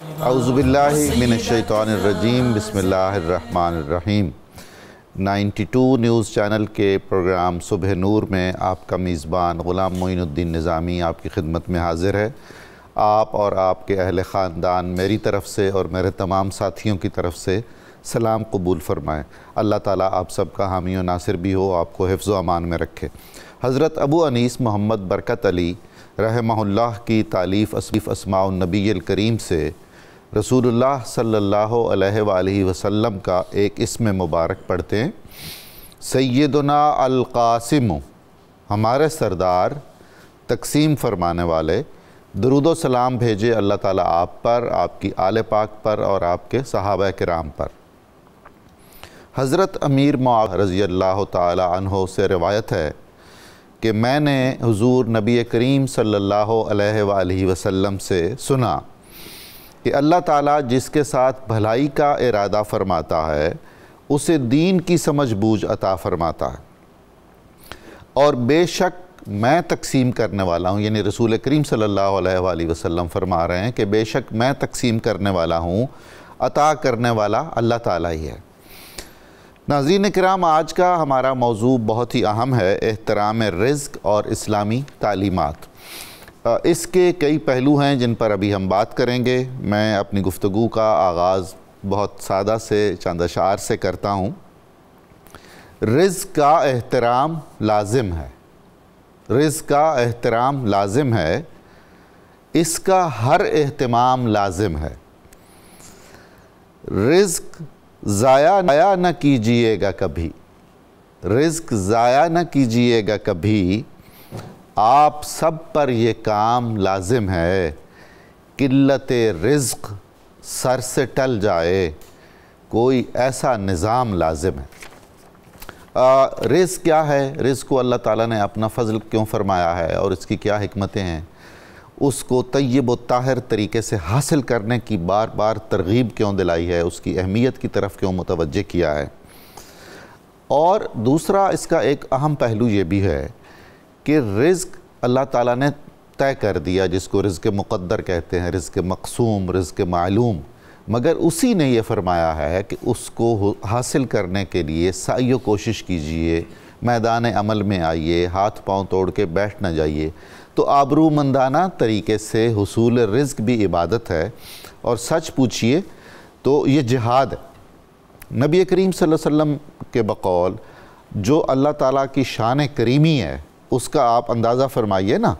اعوذباللہ من الشیطان الرجیم بسم اللہ الرحمن الرحیم 92 نیوز چینل کے پروگرام صبح نور میں آپ کا میزبان غلام معین الدین نظامی آپ کی خدمت میں حاضر ہے۔ آپ اور آپ کے اہل خاندان میری طرف سے اور میرے تمام ساتھیوں کی طرف سے سلام قبول فرمائیں۔ اللہ تعالیٰ آپ سب کا حامی و ناصر بھی ہو، آپ کو حفظ و امان میں رکھے۔ حضرت ابو انیس محمد برکت علی رحمہ اللہ کی تالیف اسماء النبی الکریم سے رسول اللہ صلی اللہ علیہ وآلہ وسلم کا ایک اسم مبارک پڑھتے ہیں۔ سیدنا القاسم، ہمارے سردار تقسیم فرمانے والے، درود و سلام بھیجے اللہ تعالیٰ آپ پر، آپ کی آل پاک پر اور آپ کے صحابہ کرام پر۔ حضرت امیر معاویہ رضی اللہ تعالی عنہ سے روایت ہے کہ میں نے حضور نبی کریم صلی اللہ علیہ وآلہ وسلم سے سنا کہ اللہ تعالیٰ جس کے ساتھ بھلائی کا ارادہ فرماتا ہے اسے دین کی سمجھ بوجھ عطا فرماتا ہے، اور بے شک میں تقسیم کرنے والا ہوں، یعنی رسول کریم صلی اللہ علیہ وآلہ وسلم فرما رہے ہیں کہ بے شک میں تقسیم کرنے والا ہوں، عطا کرنے والا اللہ تعالیٰ ہی ہے۔ ناظرین کرام، آج کا ہمارا موضوع بہت ہی اہم ہے، احترام رزق اور اسلامی تعلیمات۔ اس کے کئی پہلو ہیں جن پر ابھی ہم بات کریں گے۔ میں اپنی گفتگو کا آغاز بہت سادہ سے چند اشعار سے کرتا ہوں۔ رزق کا احترام لازم ہے، رزق کا احترام لازم ہے، اس کا ہر اہتمام لازم ہے۔ رزق ضائع نہ کیجئے گا کبھی، رزق ضائع نہ کیجئے گا کبھی، آپ سب پر یہ کام لازم ہے۔ قلت رزق سر سے ٹل جائے، کوئی ایسا نظام لازم ہے۔ رزق کیا ہے؟ رزق کو اللہ تعالیٰ نے اپنا فضل کیوں فرمایا ہے اور اس کی کیا حکمتیں ہیں، اس کو طیب و طاہر طریقے سے حاصل کرنے کی بار بار ترغیب کیوں دلائی ہے، اس کی اہمیت کی طرف کیوں متوجہ کیا ہے۔ اور دوسرا اس کا ایک اہم پہلو یہ بھی ہے کہ رزق اللہ تعالیٰ نے طے کر دیا، جس کو رزق مقدر کہتے ہیں، رزق مقسوم، رزق معلوم، مگر اسی نے یہ فرمایا ہے کہ اس کو حاصل کرنے کے لیے سعی و کوشش کیجئے، میدان عمل میں آئیے، ہاتھ پاؤں توڑ کے بیٹھ نہ جائیے۔ تو آبرومندانہ طریقے سے حصول رزق بھی عبادت ہے، اور سچ پوچھئے تو یہ جہاد ہے۔ نبی کریم صلی اللہ علیہ وسلم کے بقول جو اللہ تعالیٰ کی شان کریمی ہے اس کا آپ اندازہ فرمائیے نا،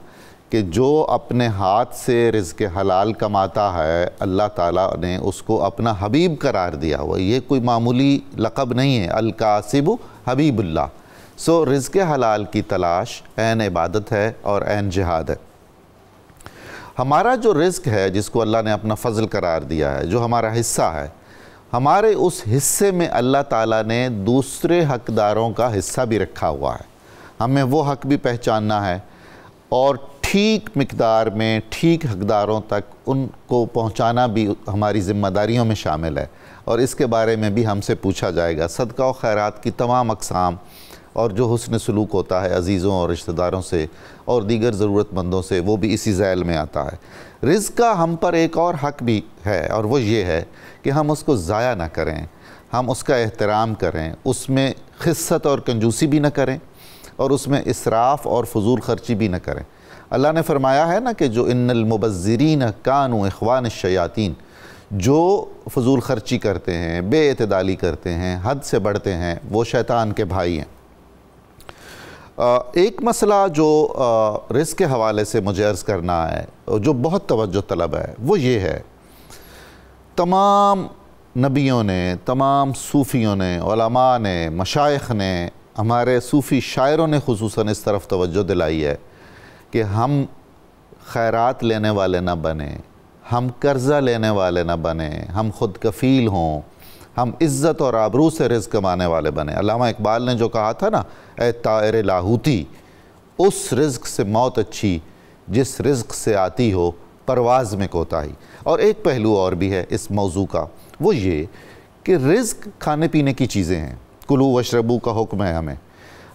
کہ جو اپنے ہاتھ سے رزق حلال کماتا ہے اللہ تعالیٰ نے اس کو اپنا حبیب قرار دیا ہوا۔ یہ کوئی معمولی لقب نہیں ہے، القاسب حبیب اللہ۔ سو رزق حلال کی تلاش عین عبادت ہے اور عین جہاد ہے۔ ہمارا جو رزق ہے جس کو اللہ نے اپنا فضل قرار دیا ہے، جو ہمارا حصہ ہے، ہمارے اس حصے میں اللہ تعالیٰ نے دوسرے حقداروں کا حصہ بھی رکھا ہوا ہے۔ ہمیں وہ حق بھی پہچاننا ہے اور ٹھیک مقدار میں ٹھیک حقداروں تک ان کو پہنچانا بھی ہماری ذمہ داریوں میں شامل ہے، اور اس کے بارے میں بھی ہم سے پوچھا جائے گا۔ صدقہ و خیرات کی تمام اقسام اور جو حسن سلوک ہوتا ہے عزیزوں اور رشتہ داروں سے اور دیگر ضرورت مندوں سے، وہ بھی اسی ذیل میں آتا ہے۔ رزق کا ہم پر ایک اور حق بھی ہے، اور وہ یہ ہے کہ ہم اس کو ضائع نہ کریں، ہم اس کا احترام کریں، اس میں خست اور کنجوسی بھی نہ کریں، اور اس میں اسراف اور فضول خرچی بھی نہ کریں۔ اللہ نے فرمایا ہے نا کہ جو ان المبذرین کانوا اخوان الشیاطین، جو فضول خرچی کرتے ہیں، بے اعتدالی کرتے ہیں، حد سے بڑھتے ہیں، وہ شیطان کے بھائی ہیں۔ ایک مسئلہ جو رزق کے حوالے سے مجھے عرض کرنا ہے، جو بہت توجہ طلب ہے، وہ یہ ہے، تمام نبیوں نے، تمام صوفیوں نے، علماء نے، مشائخ نے، ہمارے صوفی شاعروں نے خصوصاً اس طرف توجہ دلائی ہے کہ ہم خیرات لینے والے نہ بنیں، ہم قرضہ لینے والے نہ بنیں، ہم خود کفیل ہوں، ہم عزت اور آبرو سے رزق کمانے والے بنیں۔ علامہ اقبال نے جو کہا تھا نا، اے طائر لاہوتی، اس رزق سے موت اچھی جس رزق سے آتی ہو پرواز میں کوتاہی۔ اور ایک پہلو اور بھی ہے اس موضوع کا، وہ یہ کہ رزق کھانے پینے کی چیزیں ہیں، کلو واشربو کا حکم ہے ہمیں۔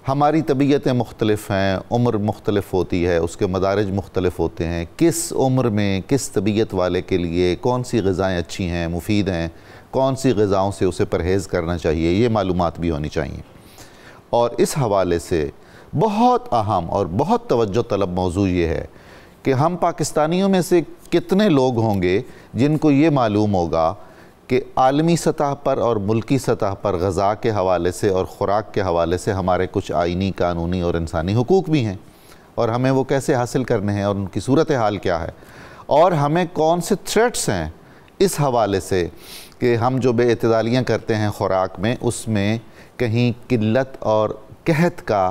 ہماری طبیعتیں مختلف ہیں، عمر مختلف ہوتی ہے، اس کے مدارج مختلف ہوتے ہیں، کس عمر میں کس طبیعت والے کے لیے کون سی غذائیں اچھی ہیں، مفید ہیں، کون سی غذاؤں سے اسے پرہیز کرنا چاہیے، یہ معلومات بھی ہونی چاہیے۔ اور اس حوالے سے بہت اہم اور بہت توجہ طلب موضوع یہ ہے کہ ہم پاکستانیوں میں سے کتنے لوگ ہوں گے جن کو یہ معلوم ہوگا کہ عالمی سطح پر اور ملکی سطح پر غذا کے حوالے سے اور خوراک کے حوالے سے ہمارے کچھ آئینی، قانونی اور انسانی حقوق بھی ہیں، اور ہمیں وہ کیسے حاصل کرنے ہیں اور ان کی صورتحال کیا ہے، اور ہمیں کون سے تھریٹس ہیں اس حوالے سے کہ ہم جو بے اعتدالیاں کرتے ہیں خوراک میں، اس میں کہیں قلت اور قحط کا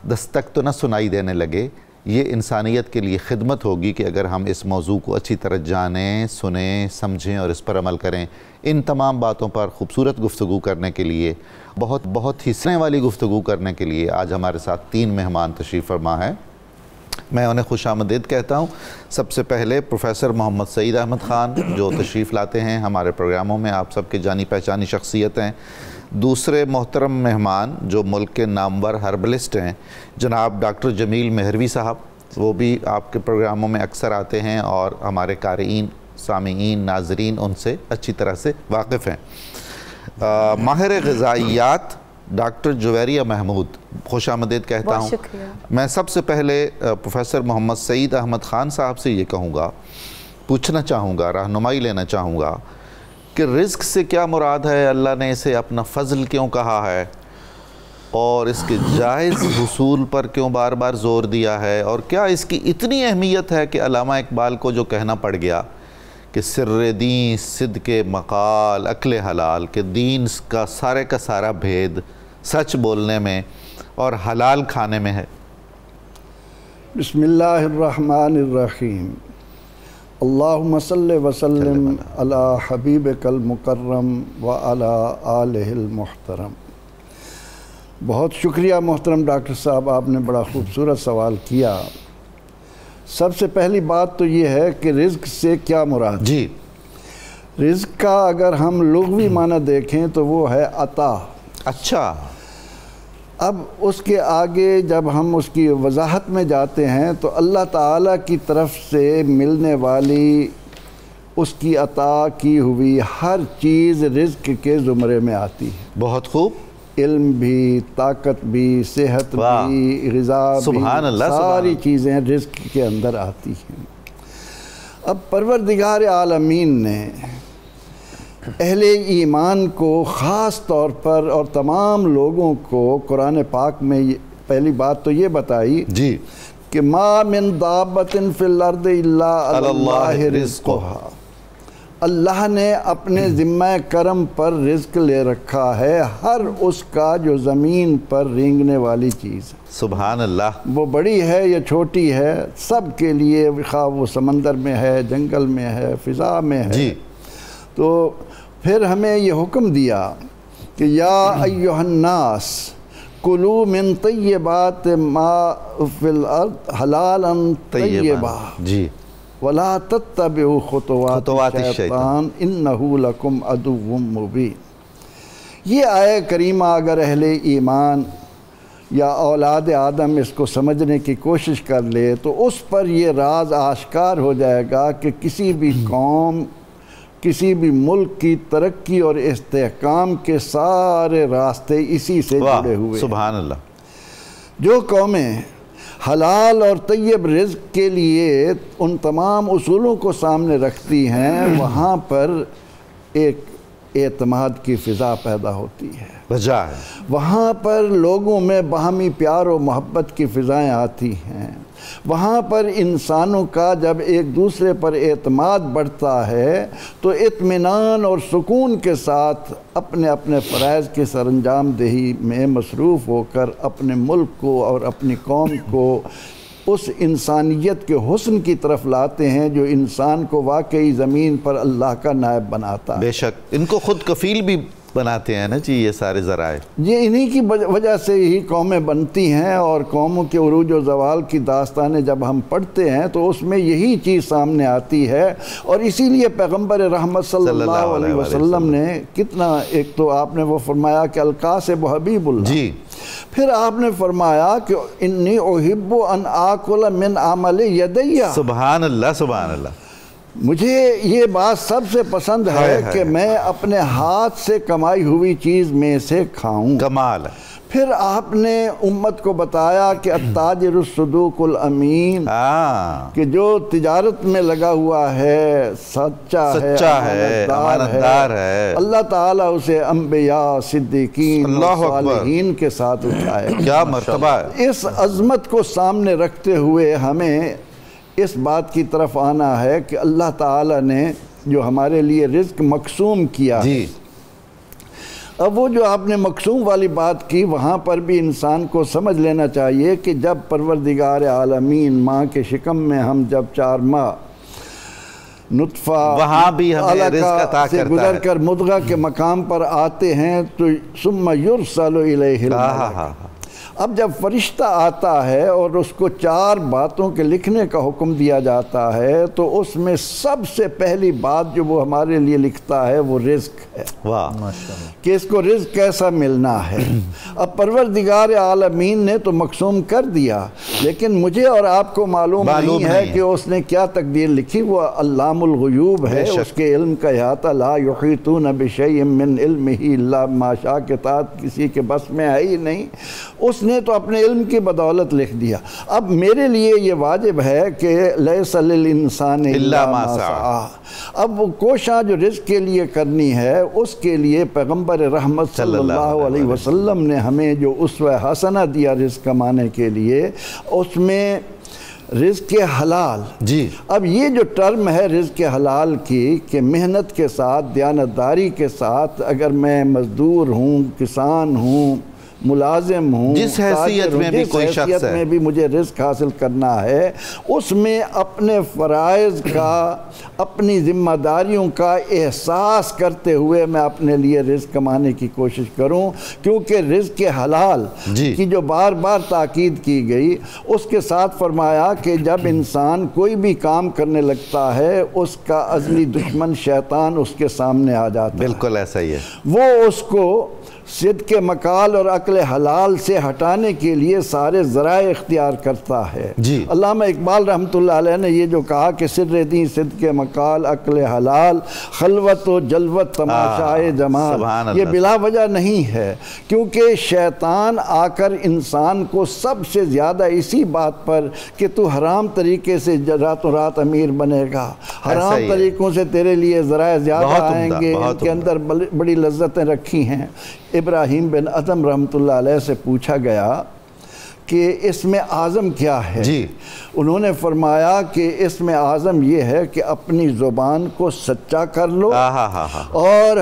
دستک تو نہ سنائی دینے لگے۔ یہ انسانیت کے لیے خدمت ہوگی کہ اگر ہم اس موضوع کو اچھی طرح جانیں، سنیں، سمجھیں اور اس پر عمل کریں۔ ان تمام باتوں پر خوبصورت گفتگو کرنے کے لیے، بہت حصے والی گفتگو کرنے کے لیے آج ہمارے ساتھ 3 مہمان تشریف فرما ہیں۔ میں انہیں خوش آمدید کہتا ہوں۔ سب سے پہلے پروفیسر محمد سعید احمد خان جو تشریف لاتے ہیں ہمارے پروگراموں میں، آپ سب کے جانی پہچانی شخصیت ہیں۔ دوسرے محترم مہمان جو ملک کے نامور ہربلسٹ ہیں، جناب ڈاکٹر جمیل مہروی صاحب، وہ بھی آپ کے پروگراموں میں اکثر آتے ہیں اور ہمارے قارئین، سامعین، ناظرین ان سے اچھی طرح سے واقف ہیں۔ ماہر غذائیات ڈاکٹر جویریہ محمود، خوش آمدید کہتا ہوں۔ میں سب سے پہلے پروفیسر محمد سعید احمد خان صاحب سے یہ کہوں گا، پوچھنا چاہوں گا، رہنمائی لینا چاہوں گا کہ رزق سے کیا مراد ہے؟ اللہ نے اسے اپنا فضل کیوں کہا ہے؟ اور اس کے جائز حصول پر کیوں بار بار زور دیا ہے؟ اور کیا اس کی اتنی اہمیت ہے کہ علامہ اقبال کو جو کہنا پڑ گیا کہ سر دین صدق مقال عقل حلال، کہ دین کا سارا بھید سچ بولنے میں اور حلال کھانے میں ہے؟ بسم اللہ الرحمن الرحیم۔ اللہم صلی وسلم علی حبیبک المکرم وعلی آلہ المحترم۔ بہت شکریہ محترم ڈاکٹر صاحب، آپ نے بڑا خوبصورت سوال کیا۔ سب سے پہلی بات تو یہ ہے کہ رزق سے کیا مراد؟ جی، رزق کا اگر ہم لغوی معنی دیکھیں تو وہ ہے عطا۔ اچھا، اب اس کے آگے جب ہم اس کی وضاحت میں جاتے ہیں تو اللہ تعالیٰ کی طرف سے ملنے والی اس کی عطا کی ہوئی ہر چیز رزق کے زمرے میں آتی ہے۔ بہت خوب۔ علم بھی، طاقت بھی، صحت بھی، غذا بھی، سبحان اللہ، ساری چیزیں رزق کے اندر آتی ہیں۔ اب پروردگار عالمین نے اہل ایمان کو خاص طور پر اور تمام لوگوں کو قرآن پاک میں پہلی بات تو یہ بتائی جی کہ ما من دابت فی الارض الا علی اللہ رزقها، اللہ نے اپنے ذمہ کرم پر رزق لے رکھا ہے ہر اس کا جو زمین پر رینگنے والی چیز۔ سبحان اللہ۔ وہ بڑی ہے یا چھوٹی ہے، سب کے لیے، خواہ وہ سمندر میں ہے، جنگل میں ہے، فضا میں ہے۔ جی، تو پھر ہمیں یہ حکم دیا کہ یا ایہا الناس کلوا من طیبات ما فی الارض حلالا طیبا جی، ولا تتبعوا خطوات الشیطان انہ لکم عدو مبین۔ یہ آیہ کریمہ اگر اہل ایمان یا اولاد آدم اس کو سمجھنے کی کوشش کر لے تو اس پر یہ راز آشکار ہو جائے گا کہ کسی بھی قوم، کسی بھی ملک کی ترقی اور استحکام کے سارے راستے اسی سے جڑے ہوئے۔ سبحان اللہ۔ جو قومیں حلال اور طیب رزق کے لیے ان تمام اصولوں کو سامنے رکھتی ہیں، وہاں پر ایک اعتماد کی فضا پیدا ہوتی ہے، وجہ ہے وہاں پر لوگوں میں باہمی پیار و محبت کی فضائیں آتی ہیں، وہاں پر انسانوں کا جب ایک دوسرے پر اعتماد بڑھتا ہے تو اطمینان اور سکون کے ساتھ اپنے اپنے فرائض کے سر انجام دہی میں مصروف ہو کر اپنے ملک کو اور اپنی قوم کو اس انسانیت کے حسن کی طرف لاتے ہیں جو انسان کو واقعی زمین پر اللہ کا نائب بناتا ہے۔ بے شک ان کو خود کفیل بھی بناتے ہیں نا جی یہ سارے ذرائع۔ یہ انہی کی وجہ سے ہی قومیں بنتی ہیں، اور قوموں کے عروج و زوال کی داستانیں جب ہم پڑھتے ہیں تو اس میں یہی چیز سامنے آتی ہے، اور اسی لیے پیغمبر رحمت صلی اللہ علیہ وسلم نے کتنا، ایک تو آپ نے وہ فرمایا کہ القاسب حبیب اللہ، جی، پھر آپ نے فرمایا کہ انی احب ان آکل من عمل یدیہ، سبحان اللہ سبحان اللہ، مجھے یہ بات سب سے پسند ہے کہ میں اپنے ہاتھ سے کمائی ہوئی چیز میں سے کھاؤں۔ کمال ہے۔ پھر آپ نے امت کو بتایا کہ التاجر الصدوق الامین، کہ جو تجارت میں لگا ہوا ہے سچا ہے، امانتدار ہے، اللہ تعالیٰ اسے انبیاء، صدیقین، صالحین کے ساتھ اٹھائے۔ کیا مرتبہ ہے۔ اس عظمت کو سامنے رکھتے ہوئے ہمیں اس بات کی طرف آنا ہے کہ اللہ تعالیٰ نے جو ہمارے لیے رزق مقسوم کیا ہے، اب وہ جو آپ نے مقسوم والی بات کی، وہاں پر بھی انسان کو سمجھ لینا چاہیے کہ جب پروردگار عالمین ماں کے شکم میں ہم جب 4 ماہ نطفہ وہاں بھی ہمیں رزق عطا سے کرتا گزر ہے، کر مضغہ کے مقام پر آتے ہیں تو ثم یرسل الیہ الملک۔ اب جب فرشتہ آتا ہے اور اس کو 4 باتوں کے لکھنے کا حکم دیا جاتا ہے تو اس میں سب سے پہلی بات جو وہ ہمارے لیے لکھتا ہے وہ رزق ہے، کہ اس کو رزق کیسا ملنا ہے۔ اب پروردگار عالمین نے تو مقسوم کر دیا، لیکن مجھے اور آپ کو معلوم نہیں ہے کہ اس نے کیا تقدیر لکھی۔ وہ علام الغیوب ہے، اس کے علم کا احاطہ لا یحیطون بشیء من علمہ الا ما شاء کے تحت کسی کے بس میں ہے ہی نہیں، اس نے تو اپنے علم کی بدولت لکھ دیا۔ اب میرے لیے یہ واجب ہے کہ لیس للانسان الا ما سعی، اب وہ کوشاں جو رزق کے لیے کرنی ہے اس کے لیے پیغمبر رحمت صلی اللہ علیہ وسلم نے ہمیں جو اسوہ حسنہ دیا رزق کمانے کے لیے، اس میں رزق حلال۔ جی اب یہ جو ٹرم ہے رزق حلال کی، کہ محنت کے ساتھ، دیانتداری کے ساتھ، اگر میں مزدور ہوں، کسان ہوں، ملازم ہوں، جس حیثیت میں بھی کوئی شخص ہے، حیثیت میں بھی مجھے رزق حاصل کرنا ہے، اس میں اپنے فرائض کا، اپنی ذمہ داریوں کا احساس کرتے ہوئے میں اپنے لیے رزق کمانے کی کوشش کروں، کیونکہ رزق حلال کی جو بار بار تاکید کی گئی، اس کے ساتھ فرمایا کہ جب انسان کوئی بھی کام کرنے لگتا ہے اس کا ازلی دشمن شیطان اس کے سامنے آ جاتا ہے۔ بالکل ایسا ہی ہے۔ وہ اس کو صدق مقال اور عقل حلال سے ہٹانے کے لیے سارے ذرائع اختیار کرتا ہے۔ علامہ اقبال رحمۃ اللہ علیہ نے یہ جو کہا کہ سر دیں صدق مقال عقل حلال، خلوت و جلوت تماشائے جمال، یہ بلا وجہ نہیں ہے، کیونکہ شیطان آ کر انسان کو سب سے زیادہ اسی بات پر کہ تو حرام طریقے سے راتوں رات امیر بنے گا، حرام طریقوں سے تیرے لیے ذرائع زیادہ آئیں گے، ان کے اندر بڑی لذتیں رکھی ہیں۔ ابراہیم بن ادم رحمۃ اللہ علیہ سے پوچھا گیا کہ اسم اعظم کیا ہے؟ انہوں نے فرمایا کہ اسم اعظم یہ ہے کہ اپنی زبان کو سچا کر لو اور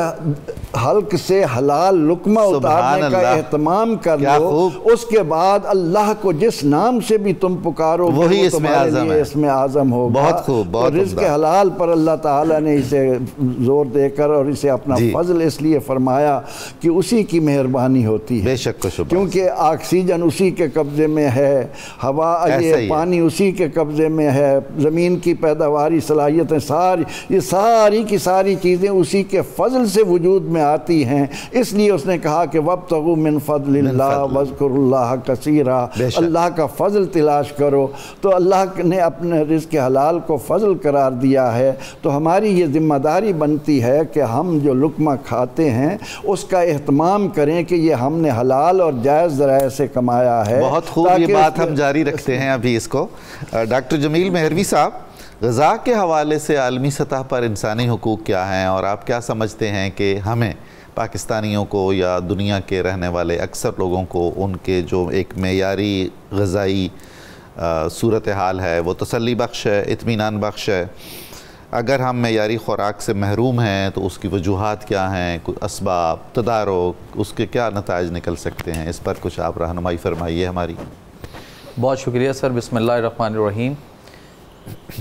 حلق سے حلال لقمہ اتارنے کا اہتمام کر لو، اس کے بعد اللہ کو جس نام سے بھی تم پکارو وہی تمہارے لیے اسم اعظم ہوگا۔ بہت خوب، رزق حلال پر اللہ تعالیٰ نے اسے زور دے کر اور اسے اپنا فضل اس لیے فرمایا کہ اسی کی مہربانی ہوتی ہے، بے شک کیونکہ آکسیجن اسی کے قبضے میں ہے، ہوا یہ پانی اسی کے قبضے میں ہے، زمین کی پیداواری صلاحیتیں یہ ساری کی ساری چیزیں اسی کے فضل سے وجود میں آتی ہیں۔ اس لیے اس نے کہا کہ وَابْتَغُوا مِن فَضْلِ اللَّهِ وَاذْكُرُوا اللَّهَ كَثِيرًا، اللہ کا فضل تلاش کرو۔ تو اللہ نے اپنے رزق حلال کو فضل قرار دیا ہے، تو ہماری یہ ذمہ داری بنتی ہے کہ ہم جو لقمہ کھاتے ہیں اس کا اہتمام کریں کہ یہ ہم نے حلال اور جائز ذرائع سے کمایا ہے۔ بہت خوب، یہ بات ہم جاری رکھتے ہیں ابھی اس کو۔ ڈاکٹر جمیل مہروی صاحب، غذا کے حوالے سے عالمی سطح پر انسانی حقوق کیا ہیں، اور آپ کیا سمجھتے ہیں کہ ہمیں پاکستانیوں کو یا دنیا کے رہنے والے اکثر لوگوں کو ان کے جو ایک معیاری غذائی صورتحال ہے وہ تسلی بخش ہے، اطمینان بخش ہے؟ اگر ہم معیاری خوراک سے محروم ہیں تو اس کی وجوہات کیا ہیں، اسباب، تدارک، اس کے کیا نتائج نکل سکتے ہیں؟ اس پر کچھ آپ رہنمائی فرمائیے ہماری۔ بہت شکریہ سر، بسم اللہ الرحمن الرحیم۔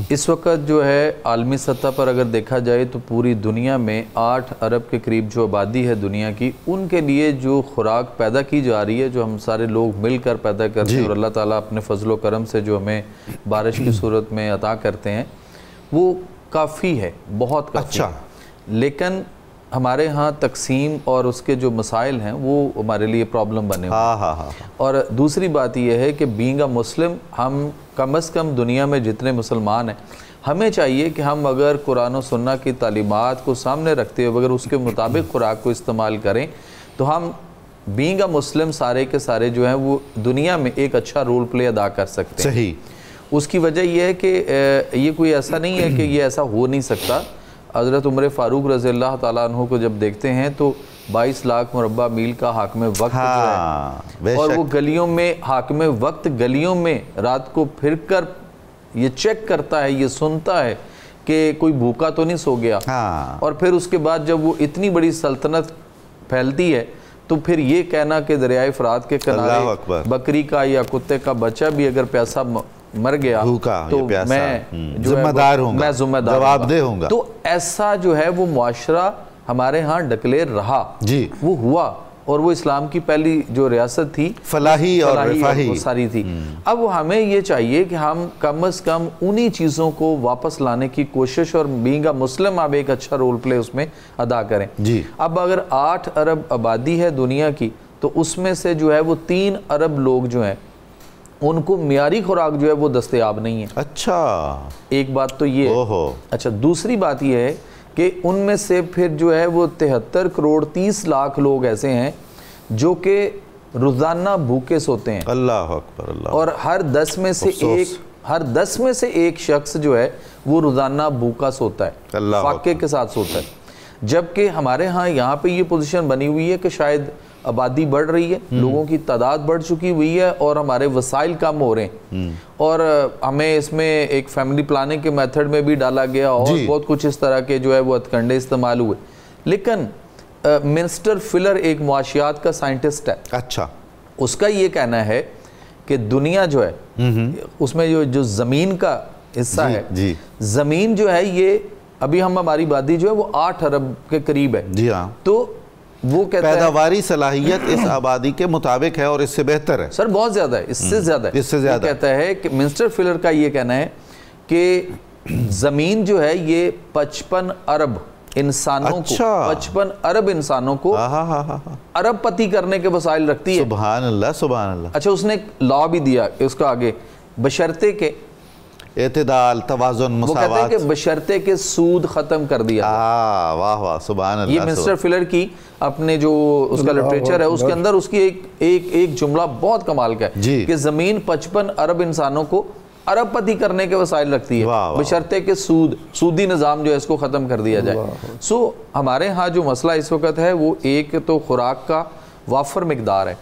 اس وقت جو ہے عالمی سطح پر اگر دیکھا جائے تو پوری دنیا میں 8 ارب کے قریب جو آبادی ہے دنیا کی، ان کے لیے جو خوراک پیدا کی جا رہی ہے، جو ہم سارے لوگ مل کر پیدا کرتے ہیں اور اللہ تعالیٰ اپنے فضل و کرم سے جو ہمیں بارش کی صورت میں عطا کرتے ہیں، وہ کافی ہے، بہت کافی ہے۔ لیکن ہمارے ہاں تقسیم اور اس کے جو مسائل ہیں وہ ہمارے لیے پرابلم بنے ہوئے ہیں۔ اور دوسری بات یہ ہے کہ بینگ اے مسلم، ہم کم از کم دنیا میں جتنے مسلمان ہیں، ہمیں چاہیے کہ ہم اگر قرآن و سنت کی تعلیمات کو سامنے رکھتے ہوئے اگر اس کے مطابق خوراک کو استعمال کریں تو ہم بینگ اے مسلم سارے کے سارے جو ہیں وہ دنیا میں ایک اچھا رول پلے ادا کر سکتے ہیں۔ صحیح۔ اس کی وجہ یہ ہے کہ یہ کوئی ایسا نہیں ہے کہ یہ ایسا ہو نہیں سکتا۔ حضرت عمر فاروق رضی اللہ تعالیٰ عنہ کو جب دیکھتے ہیں تو 22 لاکھ مربع میل کا حاکم وقت جو ہے، اور وہ گلیوں میں حاکم وقت گلیوں میں رات کو پھر کر یہ چیک کرتا ہے، یہ سنتا ہے کہ کوئی بھوکا تو نہیں سو گیا، اور پھر اس کے بعد جب وہ اتنی بڑی سلطنت پھیلتی ہے تو پھر یہ کہنا کہ دریائے فرات کے کنارے بکری کا یا کتے کا بچہ بھی اگر پیاسا مر گیا تو میں ذمہ دار ہوں گا، جواب دہ ہوں گا۔ تو ایسا جو ہے وہ معاشرہ ہمارے ہاں ڈکلیئر رہا، وہ ہوا، اور وہ اسلام کی پہلی جو ریاست تھی فلاحی اور رفاہی ساری تھی۔ اب ہمیں یہ چاہیے کہ ہم کم از کم انہی چیزوں کو واپس لانے کی کوشش، اور بینگ اے مسلم اب ایک اچھا رول پلے اس میں ادا کریں۔ اب اگر 8 ارب آبادی ہے دنیا کی تو اس میں سے جو ہے وہ 3 ارب لوگ جو ہیں ان کو معیاری خوراک جو ہے وہ دستیاب نہیں ہے۔ اچھا، ایک بات تو یہ ہے۔ اچھا، دوسری بات یہ ہے کہ ان میں سے پھر جو ہے وہ 73 کروڑ 30 لاکھ لوگ ایسے ہیں جو کہ روزانہ بھوکے سوتے ہیں۔ اللہ اکبر، اللہ۔ اور ہر 10 میں سے ایک شخص جو ہے وہ روزانہ بھوکا سوتا ہے، فاقے کے ساتھ سوتا ہے۔ جبکہ ہمارے ہاں یہاں پہ یہ پوزیشن بنی ہوئی ہے کہ شاید آبادی بڑھ رہی ہے، لوگوں کی تعداد بڑھ چکی ہوئی ہے اور ہمارے وسائل کم ہو رہے ہیں، اور ہمیں اس میں ایک فیملی پلاننگ کے میتھڈ میں بھی ڈالا گیا اور بہت کچھ اس طرح کے جو ہے وہ ہتھکنڈے استعمال ہوئے۔ لیکن منسٹر فلر ایک معاشیات کا سائنٹسٹ ہے، اچھا، اس کا یہ کہنا ہے کہ دنیا جو ہے اس میں جو زمین کا حصہ ہے، زمین جو ہے یہ ابھی ہماری آبادی جو ہے وہ 8 ارب کے قریب ہے، تو وہ کہتا ہے پیداواری صلاحیت اس آبادی کے مطابق ہے اور اس سے بہتر ہے۔ سر بہت زیادہ ہے، اس سے زیادہ ہے۔ یہ کہتا ہے کہ منسٹر فلر کا یہ کہنا ہے کہ زمین جو ہے یہ 55 ارب انسانوں کو 55 ارب انسانوں کو ارب پتی کرنے کے وسائل رکھتی ہے۔ سبحان اللہ، سبحان اللہ۔ اچھا، اس نے ایک لا بھی دیا اس کا آگے، بشرطے کے اعتدال، توازن، مساوات۔ وہ کہتے ہیں کہ بشرطے کے سود ختم کر دیا۔ واہ واہ، سبحان اللہ۔ یہ منسٹر فلر کی اپنے جو اس کا لٹریچر ہے اس کے اندر اس کی ایک جملہ بہت کمال کا ہے کہ زمین 55 ارب انسانوں کو ارب پتی کرنے کے وسائل رکھتی ہے، بشرطے کے سودی نظام جو ہے اس کو ختم کر دیا جائے۔ سو ہمارے ہاں جو مسئلہ اس وقت ہے وہ ایک تو خوراک کا وافر مقدار ہے،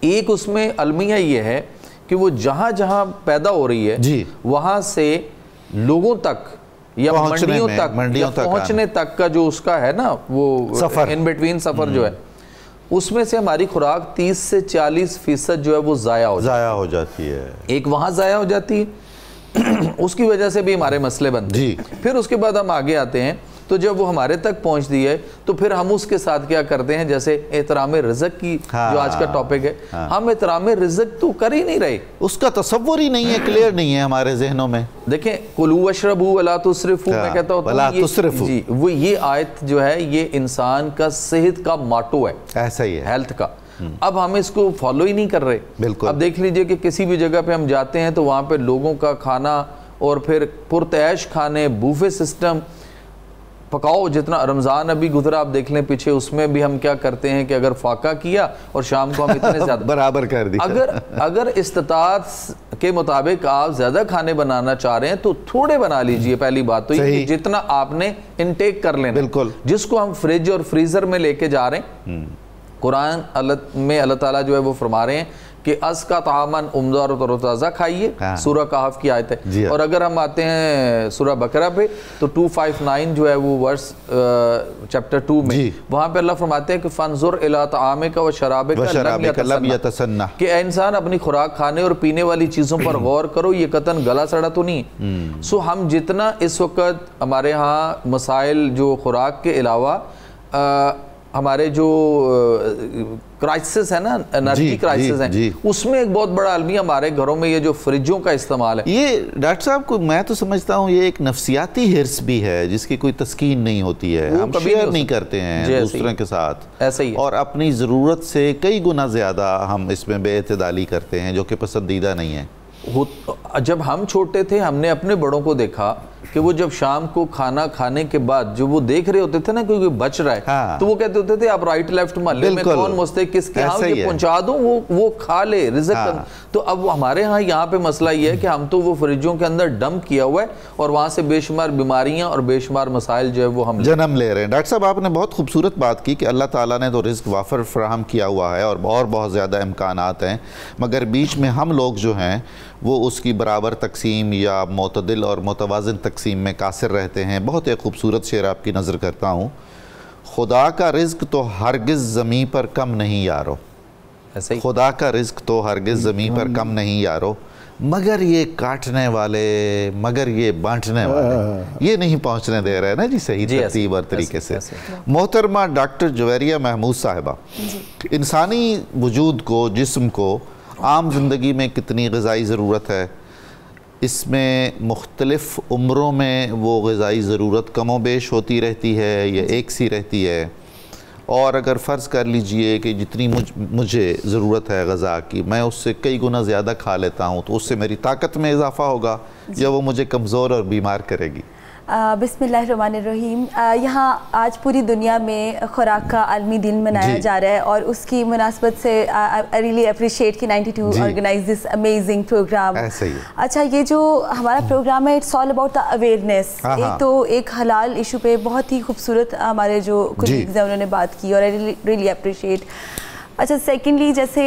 ایک اس میں المیہ یہ ہے کہ وہ جہاں جہاں پیدا ہو رہی ہے وہاں سے لوگوں تک یا منڈیوں تک پہنچنے تک کا جو اس کا ہے نا وہ ان بٹوین سفر جو ہے، اس میں سے ہماری خوراک 30 سے 40% جو ہے وہ ضائع ہو جاتی ہے۔ ایک وہاں ضائع ہو جاتی ہے، اس کی وجہ سے بھی ہمارے مسئلے بنتے ہیں۔ پھر اس کے بعد ہم آگے آتے ہیں تو جب وہ ہمارے تک پہنچتی ہے تو پھر ہم اس کے ساتھ کیا کرتے ہیں، جیسے احترام رزق کی جو آج کا ٹاپک ہے، ہم احترام رزق تو کر ہی نہیں رہے، اس کا تصور ہی نہیں ہے، کلیئر نہیں ہے ہمارے ذہنوں میں۔ دیکھیں کلوا واشربوا ولا تسرفوا، میں کہتا ہوں جی وہ یہ آیت جو ہے یہ انسان کا صحت کا ماٹو ہے، ایسا ہی ہے، ہیلتھ کا۔ اب ہم اس کو فالو ہی نہیں کر رہے۔ بالکل، اب دیکھ لیجئے کہ کسی بھی جگہ پہ ہم جاتے ہیں تو وہاں پہ لوگوں کا کھانا اور پھر پرتعیش کھانے، بوفے سسٹم، پکاؤ، جتنا رمضان ابھی گزرا آپ دیکھ لیں پیچھے، اس میں بھی ہم کیا کرتے ہیں کہ اگر فاقہ کیا اور شام کو ہم اتنے زیادہ برابر کر دیا۔ اگر استطاعت کے مطابق آپ زیادہ کھانے بنانا چاہ رہے ہیں تو تھوڑے بنا لیجئے، پہلی بات تو یہ جتنا آپ نے انٹیک کر لینا، بالکل، جس کو ہم فریج اور فریزر میں لے کے جا رہے ہیں۔ قرآن میں اللہ تعالیٰ جو ہے وہ فرما رہے ہیں کہ ازکا طعامن عمدہ اور تر و تازہ کھائیے، سورہ کہف کی آیت ہے۔ اور اگر ہم آتے ہیں سورہ بقرہ پہ تو 259 جو ہے وہ ورس چیپٹر 2 میں، وہاں پہ اللہ فرماتے ہیں کہ فانظر الی طعامک و شرابک لم یتسنہ، کہ اے انسان اپنی خوراک کھانے اور پینے والی چیزوں پر غور کرو، یہ قطن گلا سڑا تو نہیں ہے۔ سو ہم جتنا اس وقت ہمارے ہاں مسائل جو خوراک کے علاوہ ہمارے جو کرائسس ہے نا, انرجی کرائسس ہیں, اس میں ایک بہت بڑا عالمی ہمارے گھروں میں یہ جو فریجوں کا استعمال ہے. یہ ڈاکٹر صاحب کو میں تو سمجھتا ہوں یہ ایک نفسیاتی ہرس بھی ہے جس کی کوئی تسکین نہیں ہوتی ہے. ہم شیئر نہیں کرتے ہیں دوسروں کے ساتھ, ایسا ہی, اور اپنی ضرورت سے کئی گنا زیادہ ہم اس میں بے اعتدالی کرتے ہیں جو کہ پسندیدہ نہیں ہے. جب ہم چھوٹے تھے ہم نے اپنے بڑوں کو دیکھا کہ وہ جب شام کو کھانا کھانے کے بعد جو وہ دیکھ رہے ہوتے تھے نا کوئی بچ رہا ہے, تو وہ کہتے ہوتے تھے آپ رائٹ لیفٹ محلے میں کون مستحق کس کے ہاں یہ پہنچا دوں, وہ کھا لے رزق. تو اب ہمارے ہاں یہاں پہ مسئلہ یہ ہے کہ ہم تو وہ فریجوں کے اندر ڈمپ کیا ہوا ہے اور وہاں سے بے شمار بیماریاں اور بے شمار مسائل جو ہے وہ ہم جنم لے رہے ہیں. ڈاکٹر صاحب آپ نے بہت خوبصورت بات کی کہ اللہ تعالیٰ نے تو رزق وافر فراہم کیا ہوا ہے اور بہت زیادہ امکانات ہیں, مگر بیچ میں ہم لوگ جو ہیں وہ اس کی برابر تقسیم یا معتدل اور متوازن تقسیم میں قاصر رہتے ہیں. بہت ایک خوبصورت شعر آپ کی نظر کرتا ہوں, خدا کا رزق تو ہرگز زمین پر کم نہیں یارو, خدا کا رزق تو ہرگز زمین پر کم نہیں یارو, مگر یہ کاٹنے والے, مگر یہ بانٹنے والے یہ نہیں پہنچنے دے رہے نا جی صحیح ترتیب اور طریقے سے. محترمہ ڈاکٹر جویریہ محمود صاحبہ, انسانی وجود کو, جسم کو عام زندگی میں کتنی غذائی ضرورت ہے؟ اس میں مختلف عمروں میں وہ غذائی ضرورت کم و بیش ہوتی رہتی ہے یا ایک سی رہتی ہے؟ اور اگر فرض کر لیجئے کہ جتنی مجھے ضرورت ہے غذا کی میں اس سے کئی گنا زیادہ کھا لیتا ہوں تو اس سے میری طاقت میں اضافہ ہوگا یا وہ مجھے کمزور اور بیمار کرے گی؟ بسم اللہ الرحمن الرحیم. یہاں آج پوری دنیا میں خوراک کا عالمی دن منایا جا رہا ہے اور اس کی مناسبت سے I really appreciate کہ 92 organize this amazing program. اچھا, یہ جو ہمارا پروگرام ہے it's all about the awareness. ایک تو ایک حلال ایشو پہ بہت ہی خوبصورت ہمارے جو کولیگز ہیں انہوں نے بات کی اور I really appreciate. اچھا, سیکنڈلی جیسے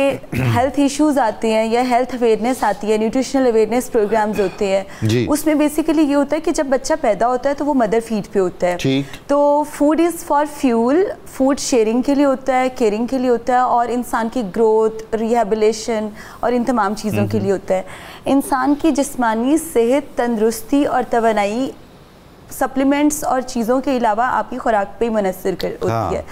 ہیلتھ ایشوز آتے ہیں یا ہیلتھ اویئرنیس آتی ہے, نیوٹریشنل اویئرنیس پروگرامز ہوتے ہیں, اس میں بیسیکلی یہ ہوتا ہے کہ جب بچہ پیدا ہوتا ہے تو وہ مدر فیڈ پہ ہوتا ہے, تو food is for fuel, food sharing کے لیے ہوتا ہے, کیئرنگ کے لیے ہوتا ہے اور انسان کی گروتھ, ریہیبلیشن اور ان تمام چیزوں کے لیے ہوتا ہے. انسان کی جسمانی صحت, تندرستی اور توانائی سپلیمنٹس اور چیزوں کے علاوہ آپ کی خوراک پہ ہی منحصر ہوتی ہے.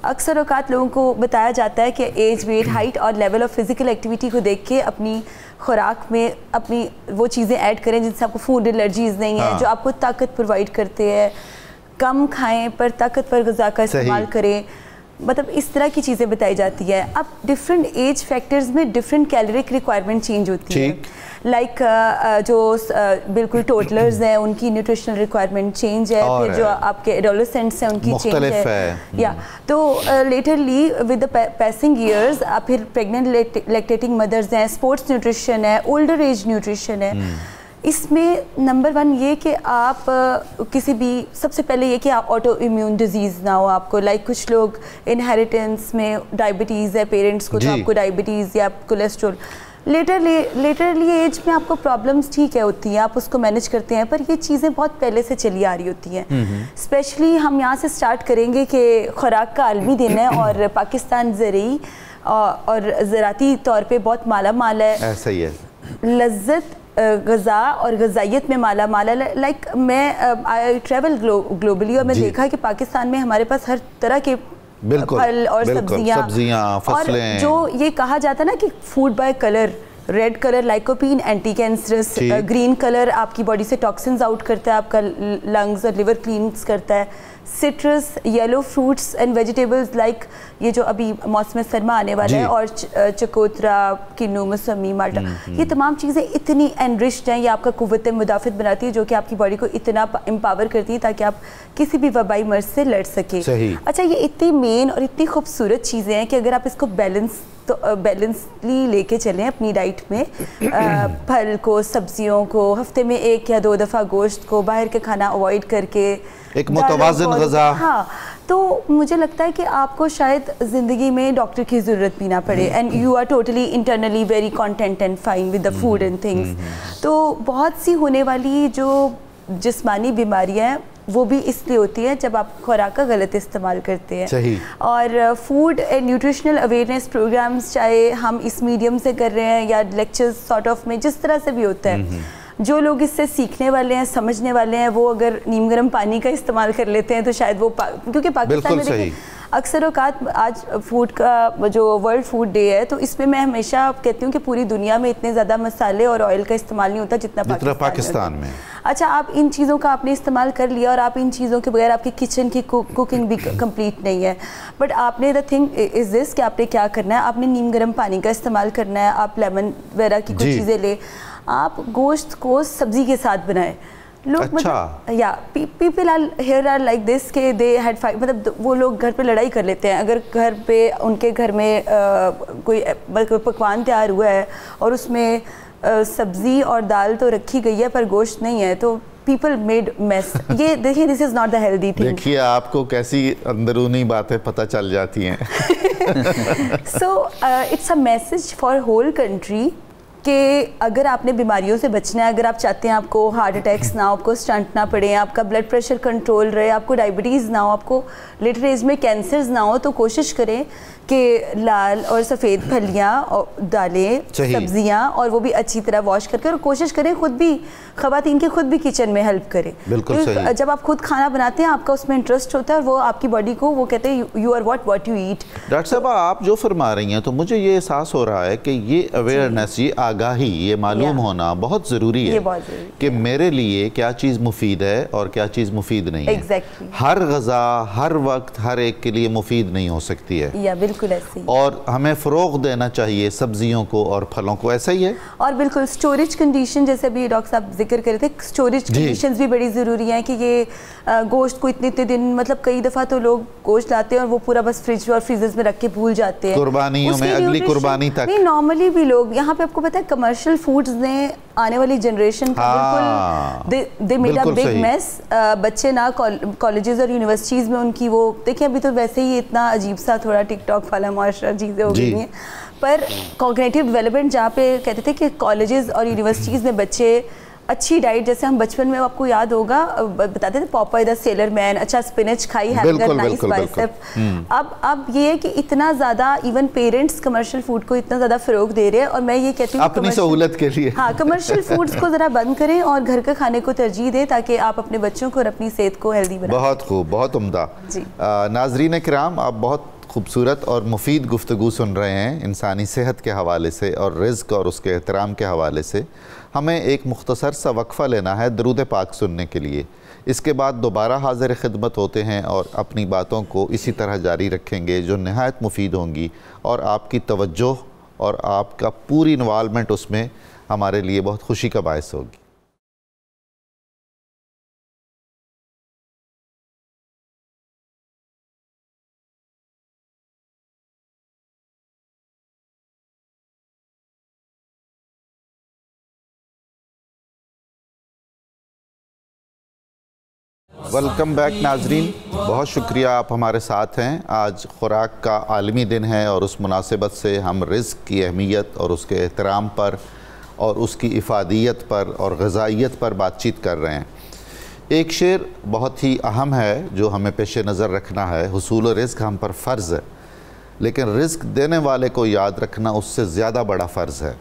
اکثر اوقات لوگوں کو بتایا جاتا ہے کہ ایج, ویٹ, ہائٹ اور لیول آف فزیکل ایکٹیویٹی کو دیکھ کے اپنی خوراک میں اپنی وہ چیزیں ایڈ کریں جن سے آپ کو فوڈ الرجیز نہیں ہیں, جو آپ کو طاقت پرووائڈ کرتے ہیں. کم کھائیں پر طاقتور غذا کا استعمال کریں, مطلب اس طرح کی چیزیں بتائی جاتی ہے. اب ڈفرینٹ ایج فیکٹرز میں ڈفرینٹ کیلوریک ریکوائرمنٹ چینج ہوتی ہے. لائک جو بالکل ٹوٹلرز ہیں ان کی نیوٹریشنل ریکوائرمنٹ چینج ہے, پھر جو آپ کے ایڈولسنٹس ہیں ان کی چینج ہے, یا تو literally with the passing years پھر پریگننٹ لیکٹیٹنگ مدرز ہیں, اسپورٹس نیوٹریشن ہے, اولڈر ایج نیوٹریشن ہے. اس میں نمبر 1 یہ کہ آپ کسی بھی, سب سے پہلے یہ کہ آپ آٹو امیون ڈیزیز نہ ہو آپ کو. لائک کچھ لوگ انہیریٹنس میں ڈائبٹیز ہے پیرنٹس کو, تو آپ کو ڈائبٹیز یا کولیسٹرول لیٹرلی ایج میں آپ کو پرابلمس ٹھیک ہے ہوتی ہیں, آپ اس کو مینیج کرتے ہیں, پر یہ چیزیں بہت پہلے سے چلی آ رہی ہوتی ہیں. اسپیشلی ہم یہاں سے سٹارٹ کریں گے کہ خوراک کا عالمی دن ہے اور پاکستان زرعی اور زراعتی طور پہ بہت مالا مال ہے, ایسا ہی ہے, لذت غذا اور غذائیت میں مالا مال ہے. لائک میں ٹریول گلوبلی اور میں دیکھا کہ پاکستان میں ہمارے پاس ہر طرح کے پھل اور سبزیاں, اور جو یہ کہا جاتا ہے نا کہ food by colour, red colour lycopene anti cancerous, green colour آپ کی باڈی سے ٹاکسنز آؤٹ کرتا ہے, آپ کا لنگز اور لیور کلینز کرتا ہے. Citrus, yellow fruits and vegetables like یہ جو ابھی موسم سرما آنے والا ہے, اور چکوترا, کنو, موسمی, مالٹا, یہ تمام چیزیں اتنی انرچڈ ہیں, یہ آپ کا قوت مدافعت بناتی ہے جو کہ آپ کی باڈی کو اتنا امپاور کرتی ہے تاکہ آپ کسی بھی وبائی مرض سے لڑ سکیں. اچھا, یہ اتنی مین اور اتنی خوبصورت چیزیں ہیں کہ اگر آپ اس کو بیلنسلی لے کے چلیں اپنی ڈائٹ میں, پھل کو, سبزیوں کو, ہفتے میں 1 یا 2 دفعہ گوشت کو, باہر کے کھانا اوائڈ کر کے ایک متوازن غذا, ہاں, تو مجھے لگتا ہے کہ آپ کو شاید زندگی میں ڈاکٹر کی ضرورت بھی نہ پڑے, and you are totally internally very content and fine with the food and things. تو بہت سی ہونے والی جو جسمانی بیماریاں ہیں وہ بھی اس لیے ہوتی ہے جب آپ خوراک کا غلط استعمال کرتے ہیں. اور food and nutritional awareness programmes چاہے ہم اس میڈیم سے کر رہے ہیں یا لیکچرز سارٹ آف میں, جس طرح سے بھی ہوتا ہے, جو لوگ اس سے سیکھنے والے ہیں, سمجھنے والے ہیں, وہ اگر نیم گرم پانی کا استعمال کر لیتے ہیں تو شاید وہ, کیونکہ پاکستان میں دیکھیں اکثر اوقات آج فوڈ کا جو ورلڈ فوڈ ڈے ہے تو اس میں میں ہمیشہ کہتی ہوں کہ پوری دنیا میں اتنے زیادہ مسالے اور آئل کا استعمال نہیں ہوتا جتنا پاکستان میں. اچھا, آپ ان چیزوں کا آپ نے استعمال کر لیا اور آپ ان چیزوں کے بغیر آپ کی کچن کی کوکنگ بھی کمپلیٹ نہیں ہے, بٹ آپ نے دا تھنگ از دس کہ آپ نے کیا کرنا ہے, آپ نے نیم گرم پانی کا استعمال کرنا ہے, آپ لیمن وغیرہ کی کچھ چیزیں لے, آپ گوشت کو سبزی کے ساتھ بنائیں. لوگ مطلب یا people are here are like this کہ دے ہیڈ فائٹ, مطلب وہ لوگ گھر پہ لڑائی کر لیتے ہیں اگر گھر پہ ان کے گھر میں کوئی پکوان تیار ہوا ہے اور اس میں سبزی اور دال تو رکھی گئی ہے پر گوشت نہیں ہے تو پیپل میڈ میس. یہ دیکھیں this is not the healthy thing. دیکھیے آپ کو کیسی اندرونی باتیں پتہ چل جاتی ہیں. So it's a message for whole country کہ اگر آپ نے بیماریوں سے بچنا ہے, اگر آپ چاہتے ہیں آپ کو ہارٹ اٹیکس نہ ہو, آپ کو اسٹنٹ نہ پڑے, آپ کا بلڈ پریشر کنٹرول رہے, آپ کو ڈائبٹیز نہ ہو, آپ کو لیٹر ایج میں کینسرز نہ ہو, تو کوشش کریں کہ لال اور سفید پھلیاں ڈالیں, سبزیاں, اور وہ بھی اچھی طرح واش کر کے, اور کوشش کریں خود بھی خواتین کے خود بھی کچن میں ہیلپ کریں. جب آپ خود کھانا بناتے ہیں آپ کا اس میں انٹرسٹ ہوتا ہے اور وہ آپ کی باڈی کو وہ کہتے ہیں you are what you eat. Doctor صاحبہ آپ جو فرما رہی ہیں تو مجھے یہ احساس ہو رہا ہے کہ یہ اویئرنیس, یہ آگاہی, یہ معلوم ہونا بہت ضروری ہے کہ میرے لیے کیا چیز مفید ہے اور کیا چیز مفید نہیں ہے. ہر غذا ہر وقت ہر ایک کے لیے مفید نہیں ہو سکتی ہے. بالکل ایسے ہی, اور ہمیں فروغ دینا چاہیے سبزیوں کو اور پھلوں کو, ایسا ہی ہے. اور بالکل سٹوریج کنڈیشن جیسے ابھی ڈاکٹر صاحب ذکر کر رہے تھے, سٹوریج کنڈیشنز بھی بڑی ضروری ہیں کہ یہ گوشت کو اتنے دن, مطلب کئی دفعہ تو لوگ گوشت لاتے ہیں اور وہ پورا بس فریج اور فریزرز میں رکھ کے بھول جاتے ہیں قربانیوں میں, اگلی قربانی تک. نہیں نارملی بھی لوگ یہاں پہ آپ کو پتہ ہے کمرشل فوڈز نے آنے والی جنریشن کا بالکل they made a big mass. بچے نہ کالجز اور یونیورسٹیز میں ان کی وہ دیکھیں, ابھی تو ویسے ہی اتنا عجیب سا تھوڑا ٹک ٹاک والا معاشرہ چیزیں ہو گئی ہیں, پر کوگنیٹیو ڈیولپمنٹ جہاں پہ کہتے تھے کہ کالجز اور یونیورسٹیز میں بچے اچھی ڈائٹ, جیسے ہم بچپن میں آپ کو یاد ہوگا بتاتے تھے پاپا دا سیلر مین, اچھا سپینچ کھائی, ہیونگ اے نائس بائسپ. اب یہ ہے کہ اتنا زیادہ ایون پیرنٹس کمرشل فوڈ کو اتنا زیادہ فروغ دے رہے ہیں, اور میں یہ کہتی ہوں اپنی سہولت کے لیے ہاں کمرشل فوڈز کو ذرا بند کریں اور گھر کے کھانے کو ترجیح دیں تاکہ آپ اپنے بچوں کو اور اپنی صحت کو ہیلدی بنائیں. بہت خوب, بہت عمدہ. ناظرین کرام, آپ بہت خوبصورت اور مفید گفتگو سن رہے ہیں انسانی صحت کے حوالے سے اور رزق اور اس کے احترام کے حوالے سے. ہمیں ایک مختصر سا وقفہ لینا ہے درود پاک سننے کے لیے. اس کے بعد دوبارہ حاضر خدمت ہوتے ہیں اور اپنی باتوں کو اسی طرح جاری رکھیں گے جو نہایت مفید ہوں گی, اور آپ کی توجہ اور آپ کا پوری انوالومنٹ اس میں ہمارے لیے بہت خوشی کا باعث ہوگی. ویلکم بیک ناظرین, بہت شکریہ آپ ہمارے ساتھ ہیں. آج خوراک کا عالمی دن ہے اور اس مناسبت سے ہم رزق کی اہمیت اور اس کے احترام پر اور اس کی افادیت پر اور غذائیت پر بات چیت کر رہے ہیں. ایک شعر بہت ہی اہم ہے جو ہمیں پیش نظر رکھنا ہے. حصول رزق ہم پر فرض ہے, لیکن رزق دینے والے کو یاد رکھنا اس سے زیادہ بڑا فرض ہے,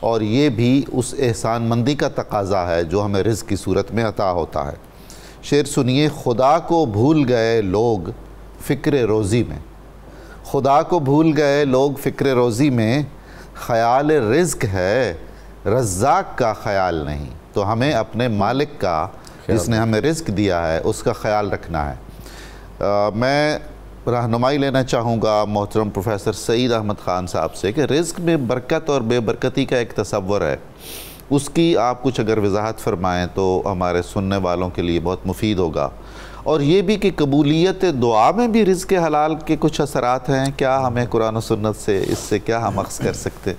اور یہ بھی اس احسان مندی کا تقاضا ہے جو ہمیں رزق کی صورت میں عطا ہوتا ہے. شعر سنیے. خدا کو بھول گئے لوگ فکر روزی میں, خدا کو بھول گئے لوگ فکر روزی میں, خیال رزق ہے رزاق کا خیال نہیں. تو ہمیں اپنے مالک کا جس نے ہمیں رزق دیا ہے اس کا خیال رکھنا ہے. میں رہنمائی لینا چاہوں گا محترم پروفیسر سعید احمد خان صاحب سے کہ رزق میں برکت اور بے برکتی کا ایک تصور ہے, اس کی آپ کچھ اگر وضاحت فرمائیں تو ہمارے سننے والوں کے لیے بہت مفید ہوگا. اور یہ بھی کہ قبولیت دعا میں بھی رزق حلال کے کچھ اثرات ہیں, کیا ہمیں قرآن و سنت سے اس سے کیا ہم اخذ کر سکتے؟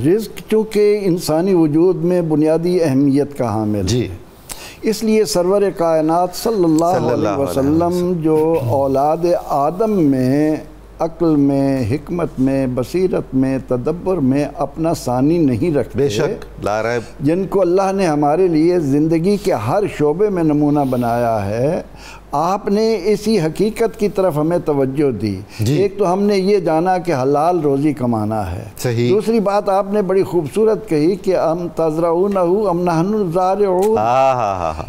رزق چونکہ انسانی وجود میں بنیادی اہمیت کا حامل ہے, اس لیے سرور کائنات صلی اللہ علیہ وسلم جو اولاد آدم میں عقل میں, حکمت میں, بصیرت میں, تدبر میں اپنا ثانی نہیں رکھتے, بے شک لا ریب, جن کو اللہ نے ہمارے لیے زندگی کے ہر شعبے میں نمونہ بنایا ہے, آپ نے اسی حقیقت کی طرف ہمیں توجہ دی. ایک تو ہم نے یہ جانا کہ حلال روزی کمانا ہے. دوسری بات آپ نے بڑی خوبصورت کہی کہ ام تزرعونہ ام نحن الزارعون.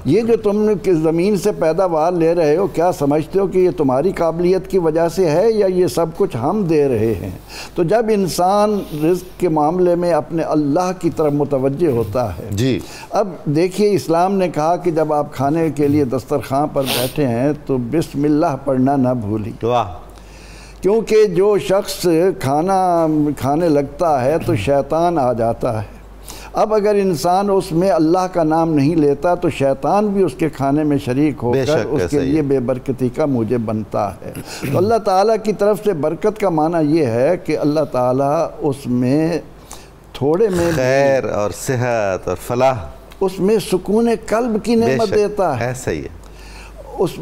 یہ جو تم زمین سے پیداوار لے رہے ہو کیا سمجھتے ہو کہ یہ تمہاری قابلیت کی وجہ سے ہے یا یہ سب کچھ ہم دے رہے ہیں؟ تو جب انسان رزق کے معاملے میں اپنے اللہ کی طرف متوجہ ہوتا ہے. اب دیکھیے اسلام نے کہا کہ جب آپ کھانے کے لیے دسترخوان پر بیٹھے ہیں تو بسم اللہ پڑھنا نہ بھولی. کیونکہ جو شخص کھانا کھانے لگتا ہے تو شیطان آ جاتا ہے. اب اگر انسان اس میں اللہ کا نام نہیں لیتا تو شیطان بھی اس کے کھانے میں شریک ہو کر اس کے لیے بے برکتی کا موجب بنتا ہے. تو اللہ تعالیٰ کی طرف سے برکت کا معنی یہ ہے کہ اللہ تعالیٰ اس میں تھوڑے میں خیر اور صحت اور فلاح، اس میں سکون قلب کی نعمت دیتا ہے. ایسا ہی ہے.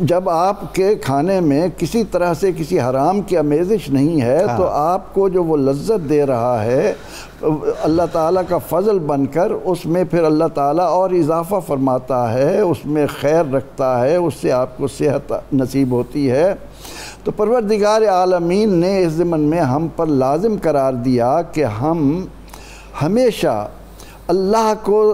جب آپ کے کھانے میں کسی طرح سے کسی حرام کی آمیزش نہیں ہے تو آپ کو جو وہ لذت دے رہا ہے اللہ تعالیٰ کا فضل بن کر اس میں پھر اللہ تعالیٰ اور اضافہ فرماتا ہے، اس میں خیر رکھتا ہے، اس سے آپ کو صحت نصیب ہوتی ہے. تو پروردگار عالمین نے اس ضمن میں ہم پر لازم قرار دیا کہ ہم ہمیشہ اللہ کو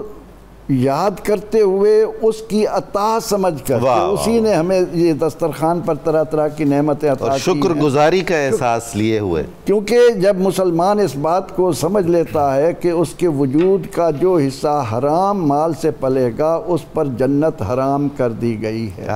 یاد کرتے ہوئے اس کی عطا سمجھ کر کہ اسی نے ہمیں یہ دسترخوان پر طرح طرح کی نعمتیں عطا کی ہیں، شکر گزاری کا احساس لیے ہوئے. کیونکہ جب مسلمان اس بات کو سمجھ لیتا ہے کہ اس کے وجود کا جو حصہ حرام مال سے پلے گا اس پر جنت حرام کر دی گئی ہے.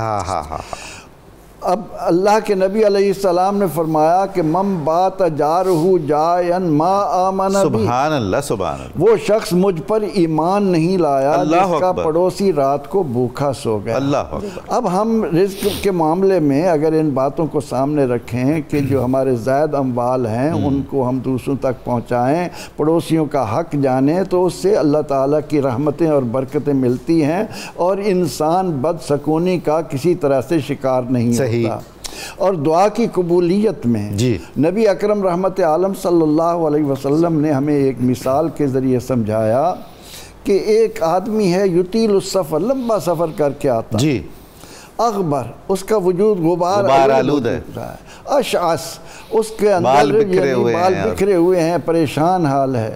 اب اللہ کے نبی علیہ السلام نے فرمایا کہ من بات جارہ جائن ما آمن بھی، سبحان اللہ سبحان اللہ، وہ شخص مجھ پر ایمان نہیں لایا جس کا پڑوسی رات کو بھوکا سو گیا. اللہ اکبر. اب ہم رزق کے معاملے میں اگر ان باتوں کو سامنے رکھیں کہ جو ہمارے زائد اموال ہیں ان کو ہم دوسروں تک پہنچائیں، پڑوسیوں کا حق جانیں، تو اس سے اللہ تعالیٰ کی رحمتیں اور برکتیں ملتی ہیں اور انسان بدسکونی کا کسی طرح سے شکار نہیں ہوتا. اور دعا کی قبولیت میں نبی اکرم رحمت عالم صلی اللہ علیہ وسلم نے ہمیں ایک مثال کے ذریعے سمجھایا کہ ایک آدمی ہے یطیل السفر، لمبا سفر کر کے آتا، اغبر، اس کا وجود غبار آلود ہے، اشعث، اس کے اندر بال بکھرے ہوئے ہیں، پریشان حال ہے،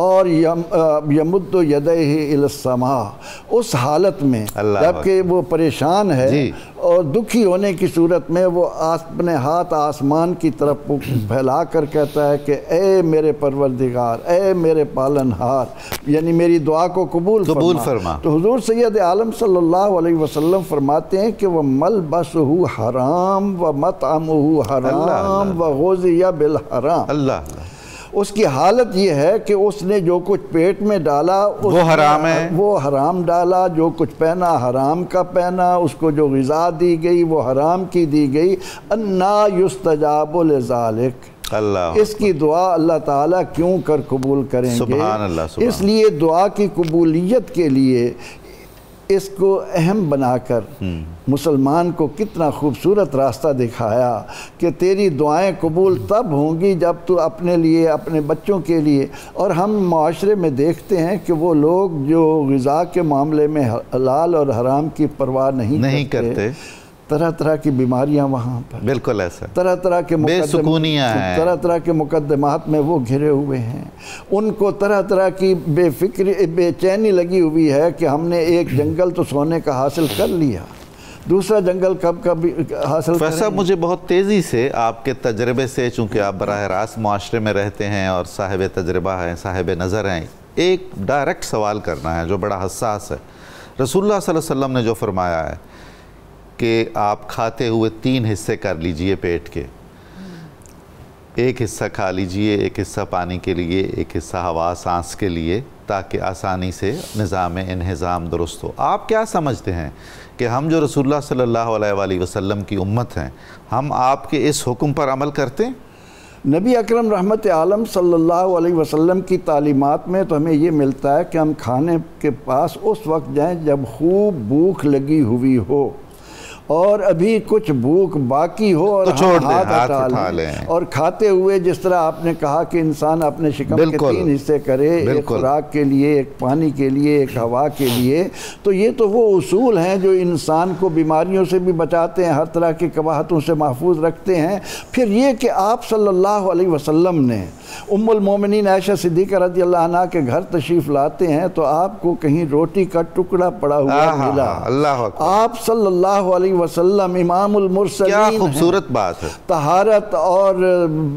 اور یمد یدیہ الی السماء، اس حالت میں جبکہ وہ پریشان ہے اور دکھی ہونے کی صورت میں وہ اپنے ہاتھ آسمان کی طرف پھیلا کر کہتا ہے کہ اے میرے پروردگار، اے میرے پالنہار، یعنی میری دعا کو قبول فرما. تو حضور سید عالم صلی اللہ علیہ وسلم فرماتے ہیں کہ وہ ملبسہ حرام و مطعمہ حرام و غذی بالحرام. اس کی حالت یہ ہے کہ اس نے جو کچھ پیٹ میں ڈالا وہ حرام ہے، وہ حرام ڈالا، جو کچھ پہنا حرام کا پہنا، اس کو جو غذا دی گئی وہ حرام کی دی گئی. انا یستجاب لذالک، اس کی دعا اللہ تعالیٰ کیوں کر قبول کریں گے؟ اس لیے دعا کی قبولیت کے لیے اس کو اہم بنا کر مسلمان کو کتنا خوبصورت راستہ دکھایا کہ تیری دعائیں قبول تب ہوں گی جب تو اپنے لیے، اپنے بچوں کے لیے. اور ہم معاشرے میں دیکھتے ہیں کہ وہ لوگ جو غذا کے معاملے میں حلال اور حرام کی پرواہ نہیں کرتے، طرح طرح کی بیماریاں وہاں پر، بالکل ایسا، طرح طرح کے بے سکونیاں ہیں، طرح طرح کے مقدمات میں وہ گھرے ہوئے ہیں. ان کو طرح طرح کی بے چینی لگی ہوئی ہے کہ ہم نے ایک جنگل تو سونے کا حاصل کر لیا، دوسرا جنگل کب حاصل کریں؟ صاحب مجھے بہت تیزی سے آپ کے تجربے سے، چونکہ آپ براہ راست معاشرے میں رہتے ہیں اور صاحب تجربہ ہیں، صاحب نظر ہیں، ایک ڈائریکٹ سوال کرنا ہے جو بڑا حساس ہے. رسول اللہ صلی اللہ علیہ وسلم نے جو فرمایا ہے کہ آپ کھاتے ہوئے 3 حصے کر لیجئے پیٹ کے، ایک حصہ کھا لیجئے، ایک حصہ پانی کے لیے، ایک حصہ ہوا سانس کے لیے، تاکہ آسانی سے نظام انہضام درست ہو. آپ کیا سمجھتے ہیں کہ ہم جو رسول اللہ صلی اللہ علیہ وآلہ وسلم کی امت ہیں، ہم آپ کے اس حکم پر عمل کرتے ہیں؟ نبی اکرم رحمت عالم صلی اللہ علیہ وسلم کی تعلیمات میں تو ہمیں یہ ملتا ہے کہ ہم کھانے کے پاس اس وقت جائیں جب خوب بھوک لگی ہوئی ہو اور ابھی کچھ بھوک باقی ہو اور ہم ہاتھ اٹھا لیں اور کھاتے ہوئے جس طرح آپ نے کہا کہ انسان اپنے شکم کے 3 حصے کرے، ایک خوراک کے لیے، ایک پانی کے لیے، ایک ہوا کے لیے، تو یہ تو وہ اصول ہیں جو انسان کو بیماریوں سے بھی بچاتے ہیں، ہر طرح کی قباحتوں سے محفوظ رکھتے ہیں۔ پھر یہ کہ آپ صلی اللہ علیہ وسلم نے ام المومنین عائشہ صدیقہ رضی اللہ عنہ کے گھر تشریف لاتے ہیں تو آپ کو کہیں روٹی کا ٹکڑا پڑا ہوا ملا۔ آپ صلی اللہ علیہ وسلم امام المرسلین، کیا خوبصورت بات ہے، طہارت اور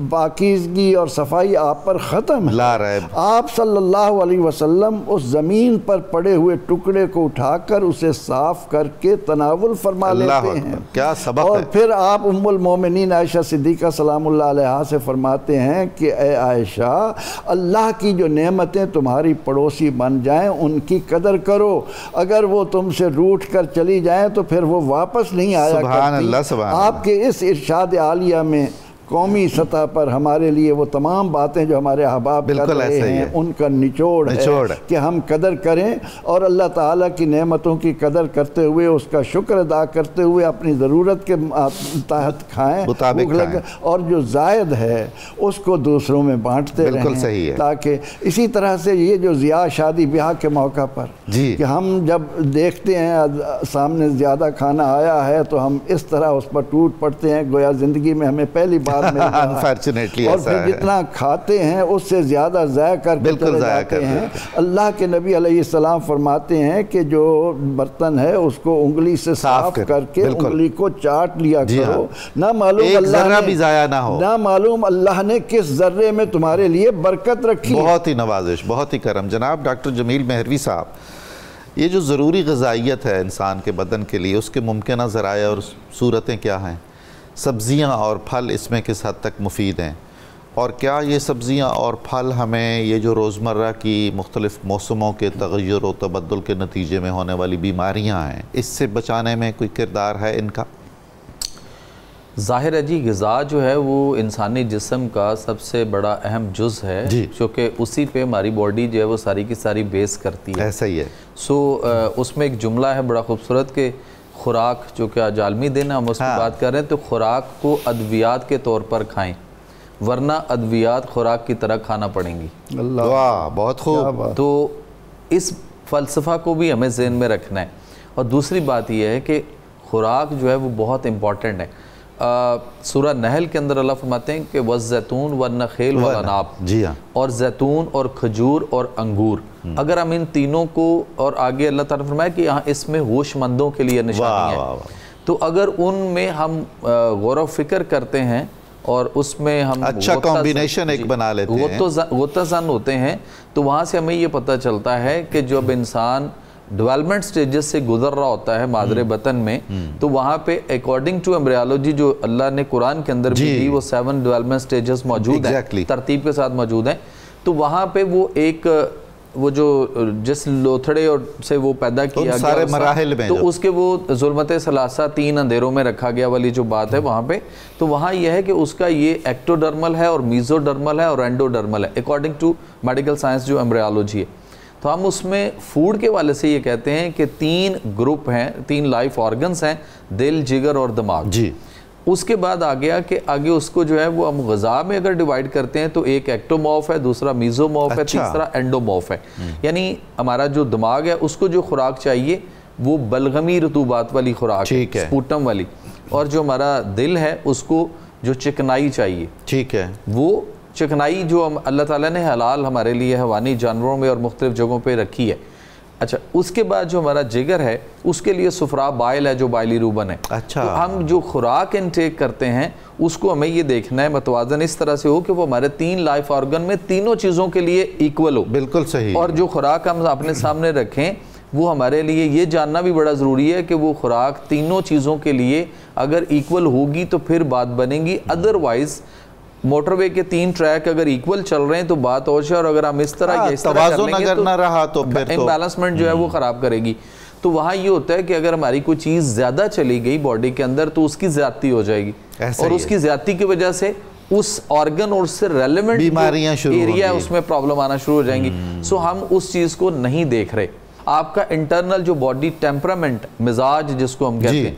پاکیزگی اور صفائی آپ پر ختم ہے۔ لا ریب آپ صلی اللہ علیہ وسلم اس زمین پر پڑے ہوئے ٹکڑے کو اٹھا کر اسے صاف کر کے تناول فرما لیتے ہیں۔ کیا سبق اور ہے۔ پھر آپ ام المومنین عائشہ صدیقہ سلام اللہ علیہا سے فرماتے ہیں کہ اے عائشہ، اللہ کی جو نعمتیں تمہاری پڑوسی بن جائیں ان کی قدر کرو، اگر وہ تم سے روٹھ کر چلی جائیں تو پھر وہ واپس نہیں آیا کرتی۔ سبحان اللہ، سبحان اللہ۔ آپ کے اس ارشاد عالیہ میں قومی سطح پر ہمارے لیے وہ تمام باتیں جو ہمارے احباب کر رہے ہیں ان کا نچوڑ ہے کہ ہم قدر کریں اور اللہ تعالیٰ کی نعمتوں کی قدر کرتے ہوئے اس کا شکر ادا کرتے ہوئے اپنی ضرورت کے تحت کھائیں اور جو زائد ہے اس کو دوسروں میں بانٹتے رہیں، تاکہ اسی طرح سے یہ جو ضیاء شادی بیاہ کے موقع پر کہ ہم جب دیکھتے ہیں سامنے زیادہ کھانا آیا ہے تو ہم اس طرح اس پر ٹوٹ پڑتے ہیں گویا زندگی میں ہمیں پہلی بار انفارچونیٹلی اور پھر جتنا کھاتے ہیں اس سے زیادہ ضائع کر کے چلے جاتے ہیں۔ اللہ کے نبی علیہ السلام فرماتے ہیں کہ جو برتن ہے اس کو انگلی سے صاف کر کے انگلی کو چاٹ لیا کرو، نہ معلوم اللہ نے کس ذرے میں تمہارے لیے برکت رکھی۔ بہت ہی نوازش، بہت ہی کرم۔ جناب ڈاکٹر جمیل مہروی صاحب، یہ جو ضروری غذائیت ہے انسان کے بدن کے لیے، اس کے ممکنہ ذرائع اور صورتیں کیا ہیں؟ سبزیاں اور پھل اس میں کس حد تک مفید ہیں؟ اور کیا یہ سبزیاں اور پھل ہمیں یہ جو روزمرہ کی مختلف موسموں کے تغیر و تبدل کے نتیجے میں ہونے والی بیماریاں ہیں، اس سے بچانے میں کوئی کردار ہے ان کا؟ ظاہر ہے جی، غذا جو ہے وہ انسانی جسم کا سب سے بڑا اہم جز ہے، کیونکہ اسی پہ ہماری باڈی جو ہے وہ ساری کی ساری بیس کرتی ہے۔ ایسا ہی ہے۔ اس میں ایک جملہ ہے بڑا خوبصورت کہ خوراک، جو کہ آج عالمی دن ہے ہم اس کی بات کر رہے ہیں، تو خوراک کو ادویات کے طور پر کھائیں ورنہ ادویات خوراک کی طرح کھانا پڑیں گی۔ واہ، بہت خوب۔ تو اس فلسفہ کو بھی ہمیں ذہن میں رکھنا ہے۔ اور دوسری بات یہ ہے کہ خوراک جو ہے وہ بہت امپورٹنٹ ہے۔ سورہ نحل کے اندر اللہ فرماتے ہیں کہ وَالزَّيْتُونَ وَالنَّخِيلَ وَالْأَعْنَابَ، اور زیتون اور کھجور اور انگور، اگر ہم ان تینوں کو، اور آگے اللہ تعالیٰ فرمایا کہ یہاں اس میں ہوش مندوں کے لیے نشانی ہے، تو اگر ان میں ہم غور و فکر کرتے ہیں اور اس میں ہم اچھا کمبینیشن ایک بنا لیتے ہیں، غوطہ زن ہوتے ہیں، تو وہاں سے ہمیں یہ پتہ چلتا ہے کہ جب انسان ڈیولپمنٹ سٹیجز سے گزر رہا ہوتا ہے مادر بطن میں، تو وہاں پہ اکارڈنگ ٹو ایمبریالوجی جو اللہ نے قرآن کے اندر بھی دی، وہ 7 ڈیولپمنٹ سٹیجز موجود ہیں، ترتیب کے ساتھ موجود ہیں، تو وہاں پہ وہ ایک وہ جو جس لوتھڑے اور سے وہ پیدا کیا گیا سارے مراحل میں، تو اس کے وہ ظلمت ثلاثہ 3 اندھیروں میں رکھا گیا والی جو بات ہے وہاں پہ، تو وہاں یہ ہے کہ اس کا یہ ایکٹوڈرمل ہے اور میزوڈرمل ہے اور اینڈوڈرمل ہے اکارڈنگ ٹو میڈیکل سائنس جو ایمبریالوجی ہے۔ تو ہم اس میں فوڈ کے والے سے یہ کہتے ہیں کہ 3 گروپ ہیں، 3 لائف آرگنز ہیں، دل، جگر اور دماغ۔ اس کے بعد آ گیا کہ آگے اس کو جو ہے وہ ہم غذا میں اگر ڈیوائیڈ کرتے ہیں تو ایک ایکٹومورف ہے، دوسرا میزومورف ہے، تیسرا اینڈومورف ہے۔ یعنی ہمارا جو دماغ ہے اس کو جو خوراک چاہیے وہ بلغمی رطوبات والی خوراک ہے، سپوٹم والی، اور جو ہمارا دل ہے اس کو جو چکنائی چاہیے، ٹھیک ہے، وہ چکنائی جو اللہ تعالیٰ نے حلال ہمارے لیے حیوانی جانوروں میں اور مختلف جگہوں پہ رکھی ہے۔ اچھا، اس کے بعد جو ہمارا جگر ہے اس کے لیے صفرا بائل ہے جو بائلی روبن ہے۔ اچھا، تو ہم جو خوراک انٹیک کرتے ہیں اس کو ہمیں یہ دیکھنا ہے متوازن اس طرح سے ہو کہ وہ ہمارے 3 لائف آرگن میں تینوں چیزوں کے لیے ایکول ہو۔ بالکل صحیح۔ اور جو خوراک ہم اپنے سامنے رکھیں وہ ہمارے لیے یہ جاننا بھی بڑا ضروری ہے کہ وہ خوراک تینوں چیزوں کے لیے اگر ایکول ہوگی تو پھر بات بنے گی، ادروائز موٹر وے کے 3 ٹریک اگر ایکول چل رہے ہیں تو بات اور ہے، اور اگر ہم اس طرح توازن اگر نہ رہا تو پھر امبیلنسمنٹ جو ہے وہ خراب کرے گی۔ تو وہاں یہ ہوتا ہے کہ اگر ہماری کوئی چیز زیادہ چلی گئی باڈی کے اندر تو اس کی زیادتی ہو جائے گی، اور اس کی زیادتی کی وجہ سے اس آرگن اور اس سے ریلیونٹ بیماریاں ایریا ہے اس میں پرابلم آنا شروع ہو جائیں گی۔ سو ہم اس چیز کو نہیں دیکھ رہے۔ آپ کا انٹرنل جو باڈی ٹیمپرامنٹ، مزاج جس کو ہم کہتے ہیں،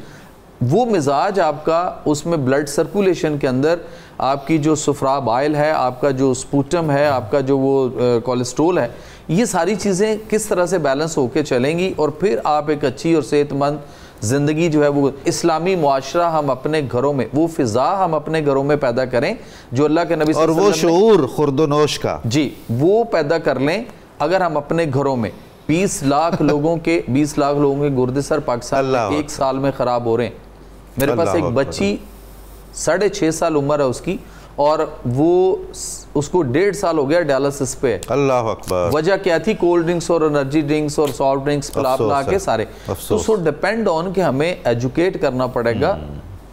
وہ مزاج آپ کا اس میں بلڈ سرکولیشن کے اندر آپ کی جو سفرا بائل ہے, آپ کا جو سپوٹم ہے, آپ کا جو وہ کولیسٹرول ہے, یہ ساری چیزیں کس طرح سے بیلنس ہو کے چلیں گی, اور پھر آپ ایک اچھی اور صحت مند زندگی جو ہے وہ اسلامی معاشرہ ہم اپنے گھروں میں, وہ فضا ہم اپنے گھروں میں پیدا کریں جو اللہ کے نبی صلی اللہ علیہ وسلم اور وہ شعور خورد و نوش کا جی وہ پیدا کر لیں. اگر ہم اپنے گھروں میں 20 لاکھ لوگوں کے گردے سر پاکستان میں ایک سال میں خراب ہو رہے ہیں. میرے پاس ایک بچی 6.5 سال عمر ہے اس کی, اور وہ اس کو 1.5 سال ہو گیا ڈیالسس پہ. اللہ اکبر. وجہ کیا تھی؟ کولڈ ڈرنکس اور انرجی ڈرنکس اور سافٹ ڈرنکس پلا کے سارے. تو سو ڈیپینڈ آن کہ ہمیں ایجوکیٹ کرنا پڑے گا,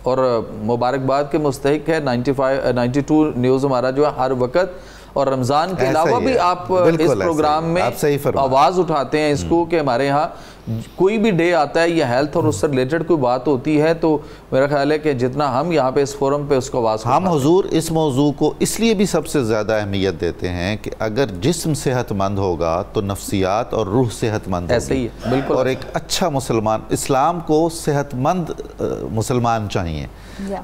اور مبارکباد کے مستحق ہے 92 نیوز ہمارا جو ہے ہر وقت, اور رمضان کے علاوہ بھی آپ اس پروگرام میں آواز اٹھاتے ہیں اس کو کہ ہمارے ہاں کوئی بھی ڈے آتا ہے یا ہیلتھ اور اس سے ریلیٹڈ کوئی بات ہوتی ہے تو میرا خیال ہے کہ جتنا ہم یہاں پہ اس فورم پہ اس کو آواز ہم حضور اس موضوع کو اس لیے بھی سب سے زیادہ اہمیت دیتے ہیں کہ اگر جسم صحت مند ہوگا تو نفسیات اور روح صحت مند ہوگی. ایسے ہی ہے بالکل. اور ایک اچھا مسلمان, اسلام کو صحت مند مسلمان چاہیے,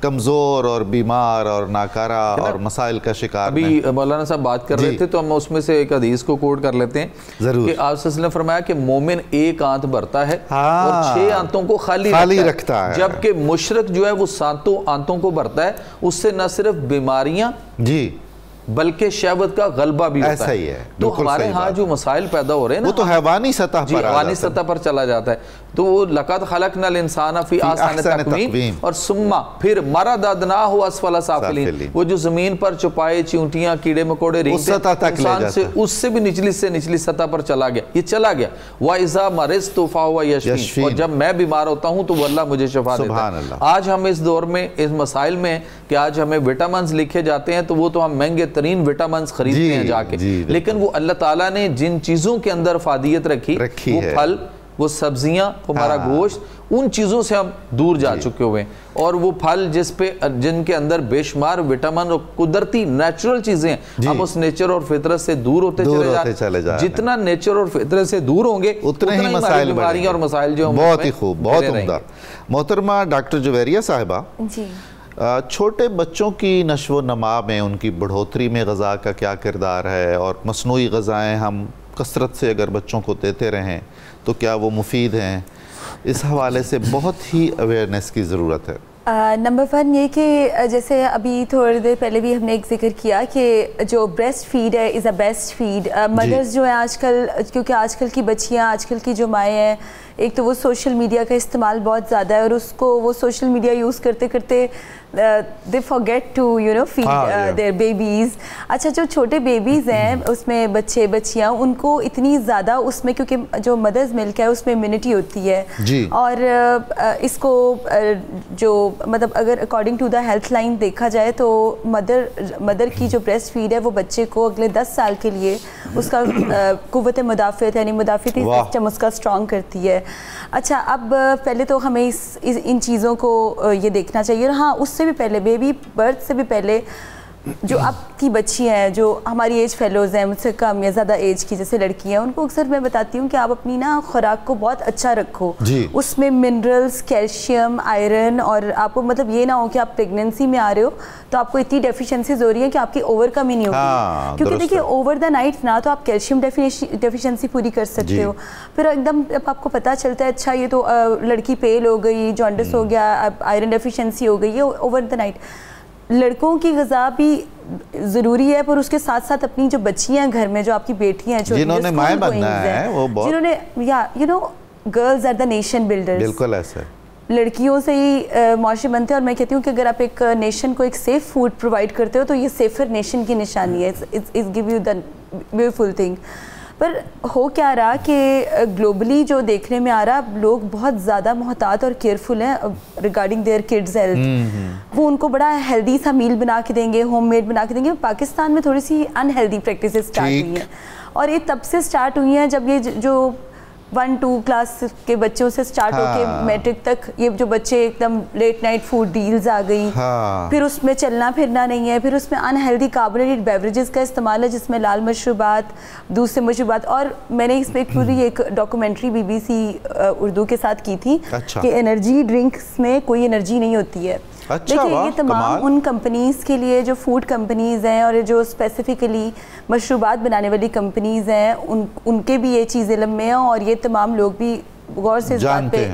کمزور اور بیمار اور ناکارہ اور مسائل کا شکار نہیں. ابھی مولانا صاحب بات کر رہے تھے تو ہم اس میں سے ایک حدیث کو کوٹ کر لیتے ہیں کہ آپ صلی اللہ علیہ وسلم نے فرمایا کہ مومن ایک آنت بھرتا ہے اور 6 آنتوں کو خالی رکھتا ہے, جبکہ مشرک جو ہے وہ 7 آنتوں کو بھرتا ہے. اس سے نہ صرف بیماریاں جی بلکہ شہوت کا غلبہ بھی ہوتا ہے. ایسا ہی ہے. تو ہمارے ہاں جو مسائل پیدا ہو رہے ہیں نا وہ تو حیوانی سطح پر حیوانی سطح پر چلا جاتا ہے. تو وہ لقد خلقنا الانسان فی احسن تقویم, اور ثم پھر مرددناہ اسفل سافلین, وہ جو زمین پر چپائے چیونٹیاں کیڑے مکوڑے رینگتے انسان سے اس سے بھی نچلی سطح پر چلا گیا. یہ چلا گیا. وَإِذَا مَرِضْتُ فَهُوَ يَشْفِينِ, اور جب میں بیمار ہوتا ہوں تو وہ اللہ مجھے شفا دیتا ہے. آج ہم اس دور میں اس مسائل میں کہ آج ہمیں وٹامنز لکھے جاتے ہیں تو وہ تو ہم مہنگے ترین وٹامنز خریدتے ہیں جا کے, لیکن وہ اللہ تعالیٰ نے جن چیزوں کے اندر افادیت رکھی وہ پھل, وہ سبزیاں, ہمارا گوشت, ان چیزوں سے ہم دور جا چکے ہوئے ہیں. اور وہ پھل جن کے اندر بے شمار وٹامن اور قدرتی نیچرل چیزیں ہیں, ہم اس نیچر اور فطرت سے دور ہوتے چلے جا رہے ہیں. جتنا نیچر اور فطرت سے دور ہوں گے اتنا ہی مسائل بیماریاں اور مسائل جو بہت ہی خوب, بہت عمدہ. محترمہ ڈاکٹر جویریہ صاحبہ, چھوٹے بچوں کی نشو و نما میں, ان کی بڑھوتری میں غذا کا کیا کردار ہے, اور مصنوعی غذائیں ہم کثرت سے اگر بچوں کو دیتے رہیں تو کیا وہ مفید ہیں؟ اس حوالے سے بہت ہی اویئرنیس کی ضرورت ہے. نمبر 1 یہ کہ جیسے ابھی تھوڑی دیر پہلے بھی ہم نے ایک ذکر کیا کہ جو بریسٹ فیڈ ہے از اے بیسٹ فیڈ. مدرز جو ہیں آج کل, کیونکہ آج کل کی بچیاں, آج کل کی جو مائیں ہیں, ایک تو وہ سوشل میڈیا کا استعمال بہت زیادہ ہے, اور اس کو وہ سوشل میڈیا یوز کرتے کرتے they forget to feed their babies. اچھا جو چھوٹے بیبیز ہیں اس میں بچے بچیاں, ان کو اتنی زیادہ اس میں, کیونکہ جو مدرز ملک ہے اس میں امیونٹی ہوتی ہے, اور اس کو جو مطلب اگر according to the health line دیکھا جائے تو مدر کی جو بریسٹ فیڈ ہے وہ بچے کو اگلے 10 سال کے لیے اس کا قوت مدافعت یعنی مدافعتی سسٹم اس کا اسٹرانگ کرتی ہے. اچھا اب پہلے تو ہمیں ان چیزوں کو یہ دیکھنا چاہیے. اور ہاں اس سے بھی پہلے, بیبی برتھ سے بھی پہلے, جو اب کی بچی ہیں جو ہماری ایج فیلوز ہیں, مجھ سے کم یا زیادہ ایج کی جیسے لڑکی ہیں, ان کو اکثر میں بتاتی ہوں کہ آپ اپنی نا خوراک کو بہت اچھا رکھو, اس میں منرلز, کیلشیم, آئرن, اور آپ کو مطلب یہ نہ ہو کہ آپ پریگننسی میں آ رہے ہو تو آپ کو اتنی ڈیفیشنسیز ہو رہی ہیں کہ آپ کی اوور کم ہی نہیں ہوگی. کیونکہ دیکھیے اوور دا نائٹ نہ تو آپ کیلشیم ڈیفیشنسی پوری کر سکتے ہو, پھر ایک دم آپ کو پتہ چلتا ہے اچھا یہ تو لڑکی پیل ہو گئی, جانڈس ہو گیا, آئرن ڈیفیشنسی ہو گئی ہے اوور دا نائٹ. لڑکوں کی غذا بھی ضروری ہے, پر اس کے ساتھ ساتھ اپنی جو بچیاں ہیں گھر میں, جو آپ کی بیٹیاں ہیں جنہوں نے مائیں بننا ہے, جنہوں نے girls are the nation builders. بالکل ایسا ہے, لڑکیوں سے ہی معاشرے بنتے ہیں. اور میں کہتی ہوں کہ اگر آپ ایک نیشن کو ایک سیف فوڈ پرووائڈ کرتے ہو تو یہ سیفر نیشن کی نشانی ہے. It's give you the beautiful thing. پر ہو کیا رہا کہ گلوبلی جو دیکھنے میں آ رہا, لوگ بہت زیادہ محتاط اور کیئرفل ہیں ریگارڈنگ دیئر کڈز ہیلتھ. وہ ان کو بڑا ہیلدی سا میل بنا کے دیں گے, ہوم میڈ بنا کے دیں گے. پاکستان میں تھوڑی سی انہیلدی پریکٹسز اسٹارٹ ہوئی ہیں, اور یہ تب سے اسٹارٹ ہوئی ہیں جب یہ جو 1-2 کلاس کے بچوں سے سٹارٹ ہو کے میٹرک تک یہ جو بچے ایک them let night food deals آ گئی, پھر اس میں چلنا پھرنا نہیں ہے, پھر اس میں انہیلدی کاربونیٹڈ بیوریجز کا استعمال ہے جس میں لال مشروبات, دوسرے مشروبات. اور میں نے اس میں پوری ایک ڈاکومنٹری BBC اردو کے ساتھ کی تھی کہ انرجی ڈرنکس میں کوئی انرجی نہیں ہوتی ہے. دیکھیں یہ تمام ان کمپنیز کے لیے جو فوڈ کمپنیز ہیں اور جو اسپیسیفکلی مشروبات بنانے والی کمپنیز ہیں ان کے بھی یہ چیز علم میں ہیں, اور یہ تمام لوگ بھی غور سے اس بات پہ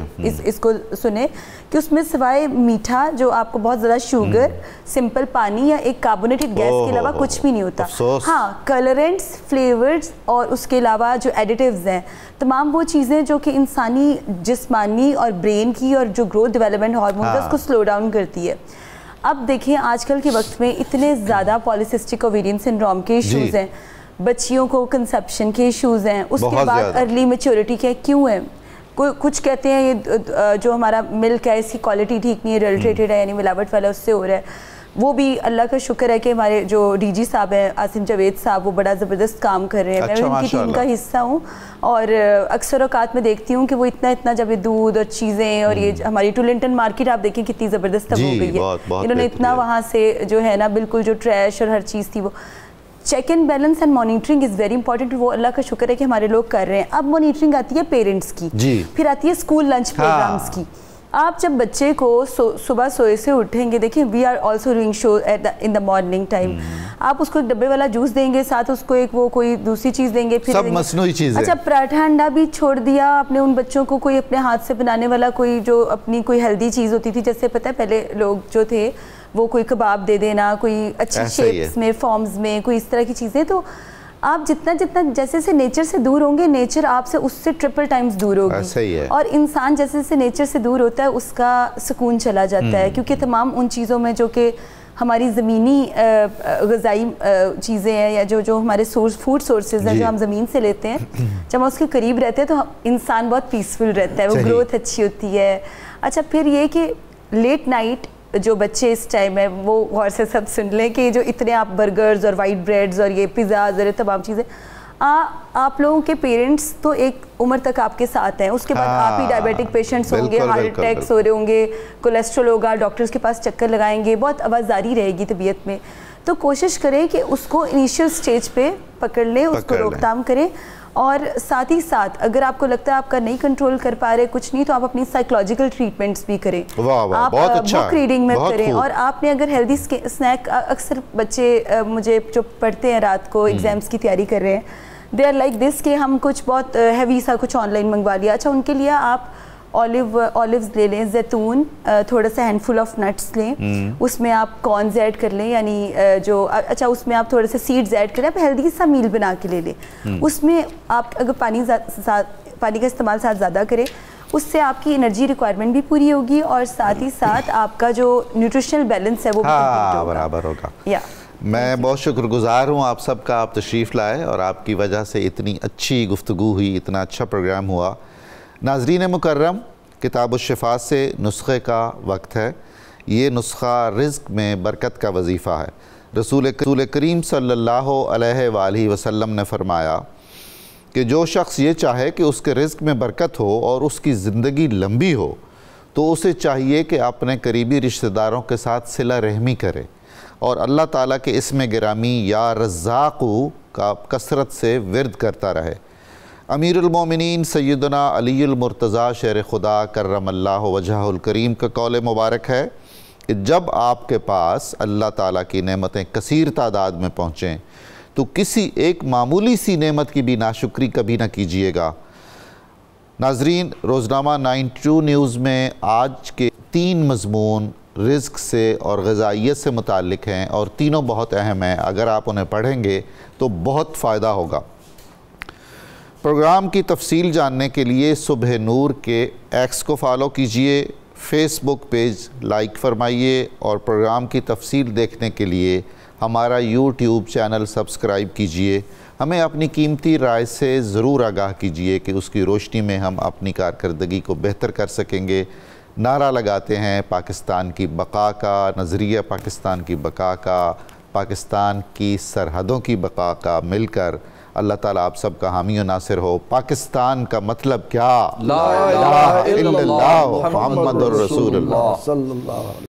اس کو سنیں کہ اس میں سوائے میٹھا جو آپ کو بہت زیادہ شوگر, سمپل پانی یا ایک کاربونیٹڈ گیس کے علاوہ کچھ بھی نہیں ہوتا. ہاں کلرنٹس, فلیورز اور اس کے علاوہ جو ایڈیٹیوز ہیں, تمام وہ چیزیں جو کہ انسانی جسمانی اور برین کی اور جو گروتھ ڈیولپمنٹ ہارمون ہے اس کو سلو ڈاؤن کرتی ہے. اب دیکھیں آج کل کے وقت میں اتنے زیادہ پالیسسٹک اوویرین سنڈروم کے ایشوز ہیں, بچیوں کو کنسپشن کے ایشوز ہیں, اس کے بعد ارلی میچورٹی کے کیوں ہیں. کچھ کہتے ہیں یہ جو ہمارا ملک ہے اس کی کوالٹی ٹھیک نہیں ہے, ایڈلٹریٹڈ ہے, یعنی ملاوٹ والا اس سے ہو رہا ہے. وہ بھی اللہ کا شکر ہے کہ ہمارے جو DG صاحب ہیں عاصم جاوید صاحب, وہ بڑا زبردست کام کر رہے ہیں. میں ان کی ٹیم کا حصہ ہوں اور اکثر اوقات میں دیکھتی ہوں کہ وہ اتنا جب یہ دودھ اور چیزیں اور یہ ہماری ٹولنٹن مارکیٹ آپ دیکھیں کتنی زبردست اب ہو گئی ہے. انہوں نے اتنا وہاں سے جو ہے نا بالکل جو ٹریش اور ہر چیز تھی وہ check and balance and monitoring is very important. وہ اللہ کا شکر ہے کہ ہمارے لوگ کر رہے ہیں. اب مانیٹرنگ آتی ہے پیرنٹس کی, پھر آتی ہے اسکول لنچ پروگرامس کی. آپ جب بچے کو صبح سوئے سے اٹھیں گے, دیکھیں we are also doing show in the morning time, آپ اس کو ڈبے والا جوس دیں گے, ساتھ اس کو ایک وہ کوئی دوسری چیز دیں گے, پھر سب مصنوعی چیزیں. اچھا پراٹھا انڈا بھی چھوڑ دیا آپ نے ان بچوں کو, کوئی اپنے ہاتھ سے بنانے والا کوئی جو اپنی کوئی ہیلدی چیز ہوتی تھی, جیسے پتہ ہے پہلے لوگ جو تھے وہ کوئی کباب دے دینا, کوئی اچھی شیپس میں فارمز میں, کوئی اس طرح کی چیزیں. تو آپ جتنا جیسے سے نیچر سے دور ہوں گے, نیچر آپ سے اس سے ٹرپل ٹائمز دور ہوگی, اور انسان جیسے سے نیچر سے دور ہوتا ہے اس کا سکون چلا جاتا ہے, کیونکہ تمام ان چیزوں میں جو کہ ہماری زمینی غذائی چیزیں ہیں یا جو ہمارے فوڈ سورسز ہیں جو ہم زمین سے لیتے ہیں, جب ہم اس کے قریب رہتے ہیں تو انسان بہت پیسفل رہتا ہے, وہ گروتھ اچھی ہوتی ہے. اچھا پھر یہ کہ لیٹ نائٹ جو بچے اس ٹائم ہے وہ غور سے سب سن لیں کہ جو اتنے آپ برگرز اور وائٹ بریڈز اور یہ پیزاز اور تمام چیزیں, آپ لوگوں کے پیرنٹس تو ایک عمر تک آپ کے ساتھ ہیں, اس کے بعد آپ ہی ڈائبیٹک پیشنٹس ہوں گے, ہارٹ اٹیکس ہو رہے ہوں گے, کولیسٹرول ہوگا, ڈاکٹرز کے پاس چکر لگائیں گے, بہت آوازاری رہے گی طبیعت میں. تو کوشش کریں کہ اس کو انیشیل سٹیج پہ پکڑ لیں, اس کو روک تھام کریں, اور ساتھ ہی ساتھ اگر آپ کو لگتا ہے آپ کا نہیں کنٹرول کر پا رہے کچھ نہیں, تو آپ اپنی سائیکولوجیکل ٹریٹمنٹس بھی کریں, آپ بک ریڈنگ میں کریں. اور آپ نے اگر ہیلدی اسنیک, اکثر بچے مجھے جو پڑھتے ہیں رات کو ایگزامس کی تیاری کر رہے ہیں, دے آر لائک دس کہ ہم کچھ بہت ہیوی سا کچھ آن لائن منگوا لیا. اچھا ان کے لیے آپ اولیوز لے لیں, زیتون, تھوڑا سا ہینڈ فل آف نٹس لیں, اس میں آپ کارنز ایڈ کر لیں, یعنی جو اچھا اس میں آپ تھوڑے سے سیڈز ایڈ کریں, آپ ہیلدی سا میل بنا کے لے لیں. اس میں آپ اگر پانی کا استعمال ساتھ زیادہ کریں, اس سے آپ کی انرجی ریکوائرمنٹ بھی پوری ہوگی, اور ساتھ ہی ساتھ آپ کا جو نیوٹریشنل بیلنس ہے وہ بھی برابر ہوگا. میں بہت شکر گزار ہوں آپ سب کا, آپ تشریف لائے اور آپ کی وجہ سے اتنی اچھی گفتگو ہوئی, اتنا اچھا پروگرام ہوا. ناظرین مکرم, کتاب الشفا سے نسخے کا وقت ہے. یہ نسخہ رزق میں برکت کا وظیفہ ہے. رسول کریم صلی اللہ علیہ وآلہ وسلم نے فرمایا کہ جو شخص یہ چاہے کہ اس کے رزق میں برکت ہو اور اس کی زندگی لمبی ہو, تو اسے چاہیے کہ اپنے قریبی رشتہ داروں کے ساتھ صلہ رحمی کرے, اور اللہ تعالیٰ کے اسم گرامی یا رزاقو کا کثرت سے ورد کرتا رہے. امیر المومنین سیدنا علی المرتضیٰ شیر خدا کرم اللہ وجہہ الکریم کا قول مبارک ہے کہ جب آپ کے پاس اللہ تعالیٰ کی نعمتیں کثیر تعداد میں پہنچیں تو کسی ایک معمولی سی نعمت کی بھی ناشکری کبھی نہ کیجیے گا. ناظرین, روزنامہ 92 نیوز میں آج کے 3 مضمون رزق سے اور غذائیت سے متعلق ہیں, اور تینوں بہت اہم ہیں. اگر آپ انہیں پڑھیں گے تو بہت فائدہ ہوگا. پروگرام کی تفصیل جاننے کے لیے صبح نور کے ایکس کو فالو کیجئے, فیس بک پیج لائک فرمائیے, اور پروگرام کی تفصیل دیکھنے کے لیے ہمارا یوٹیوب چینل سبسکرائب کیجئے. ہمیں اپنی قیمتی رائے سے ضرور آگاہ کیجئے کہ اس کی روشنی میں ہم اپنی کارکردگی کو بہتر کر سکیں گے. نعرہ لگاتے ہیں پاکستان کی بقا کا, نظریہ پاکستان کی بقا کا, پاکستان کی سرحدوں کی بقا کا, مل کر اللہ تعالیٰ آپ سب کا حامی و ناصر ہو. پاکستان کا مطلب کیا؟ لا الہ الا اللہ محمد الرسول اللہ.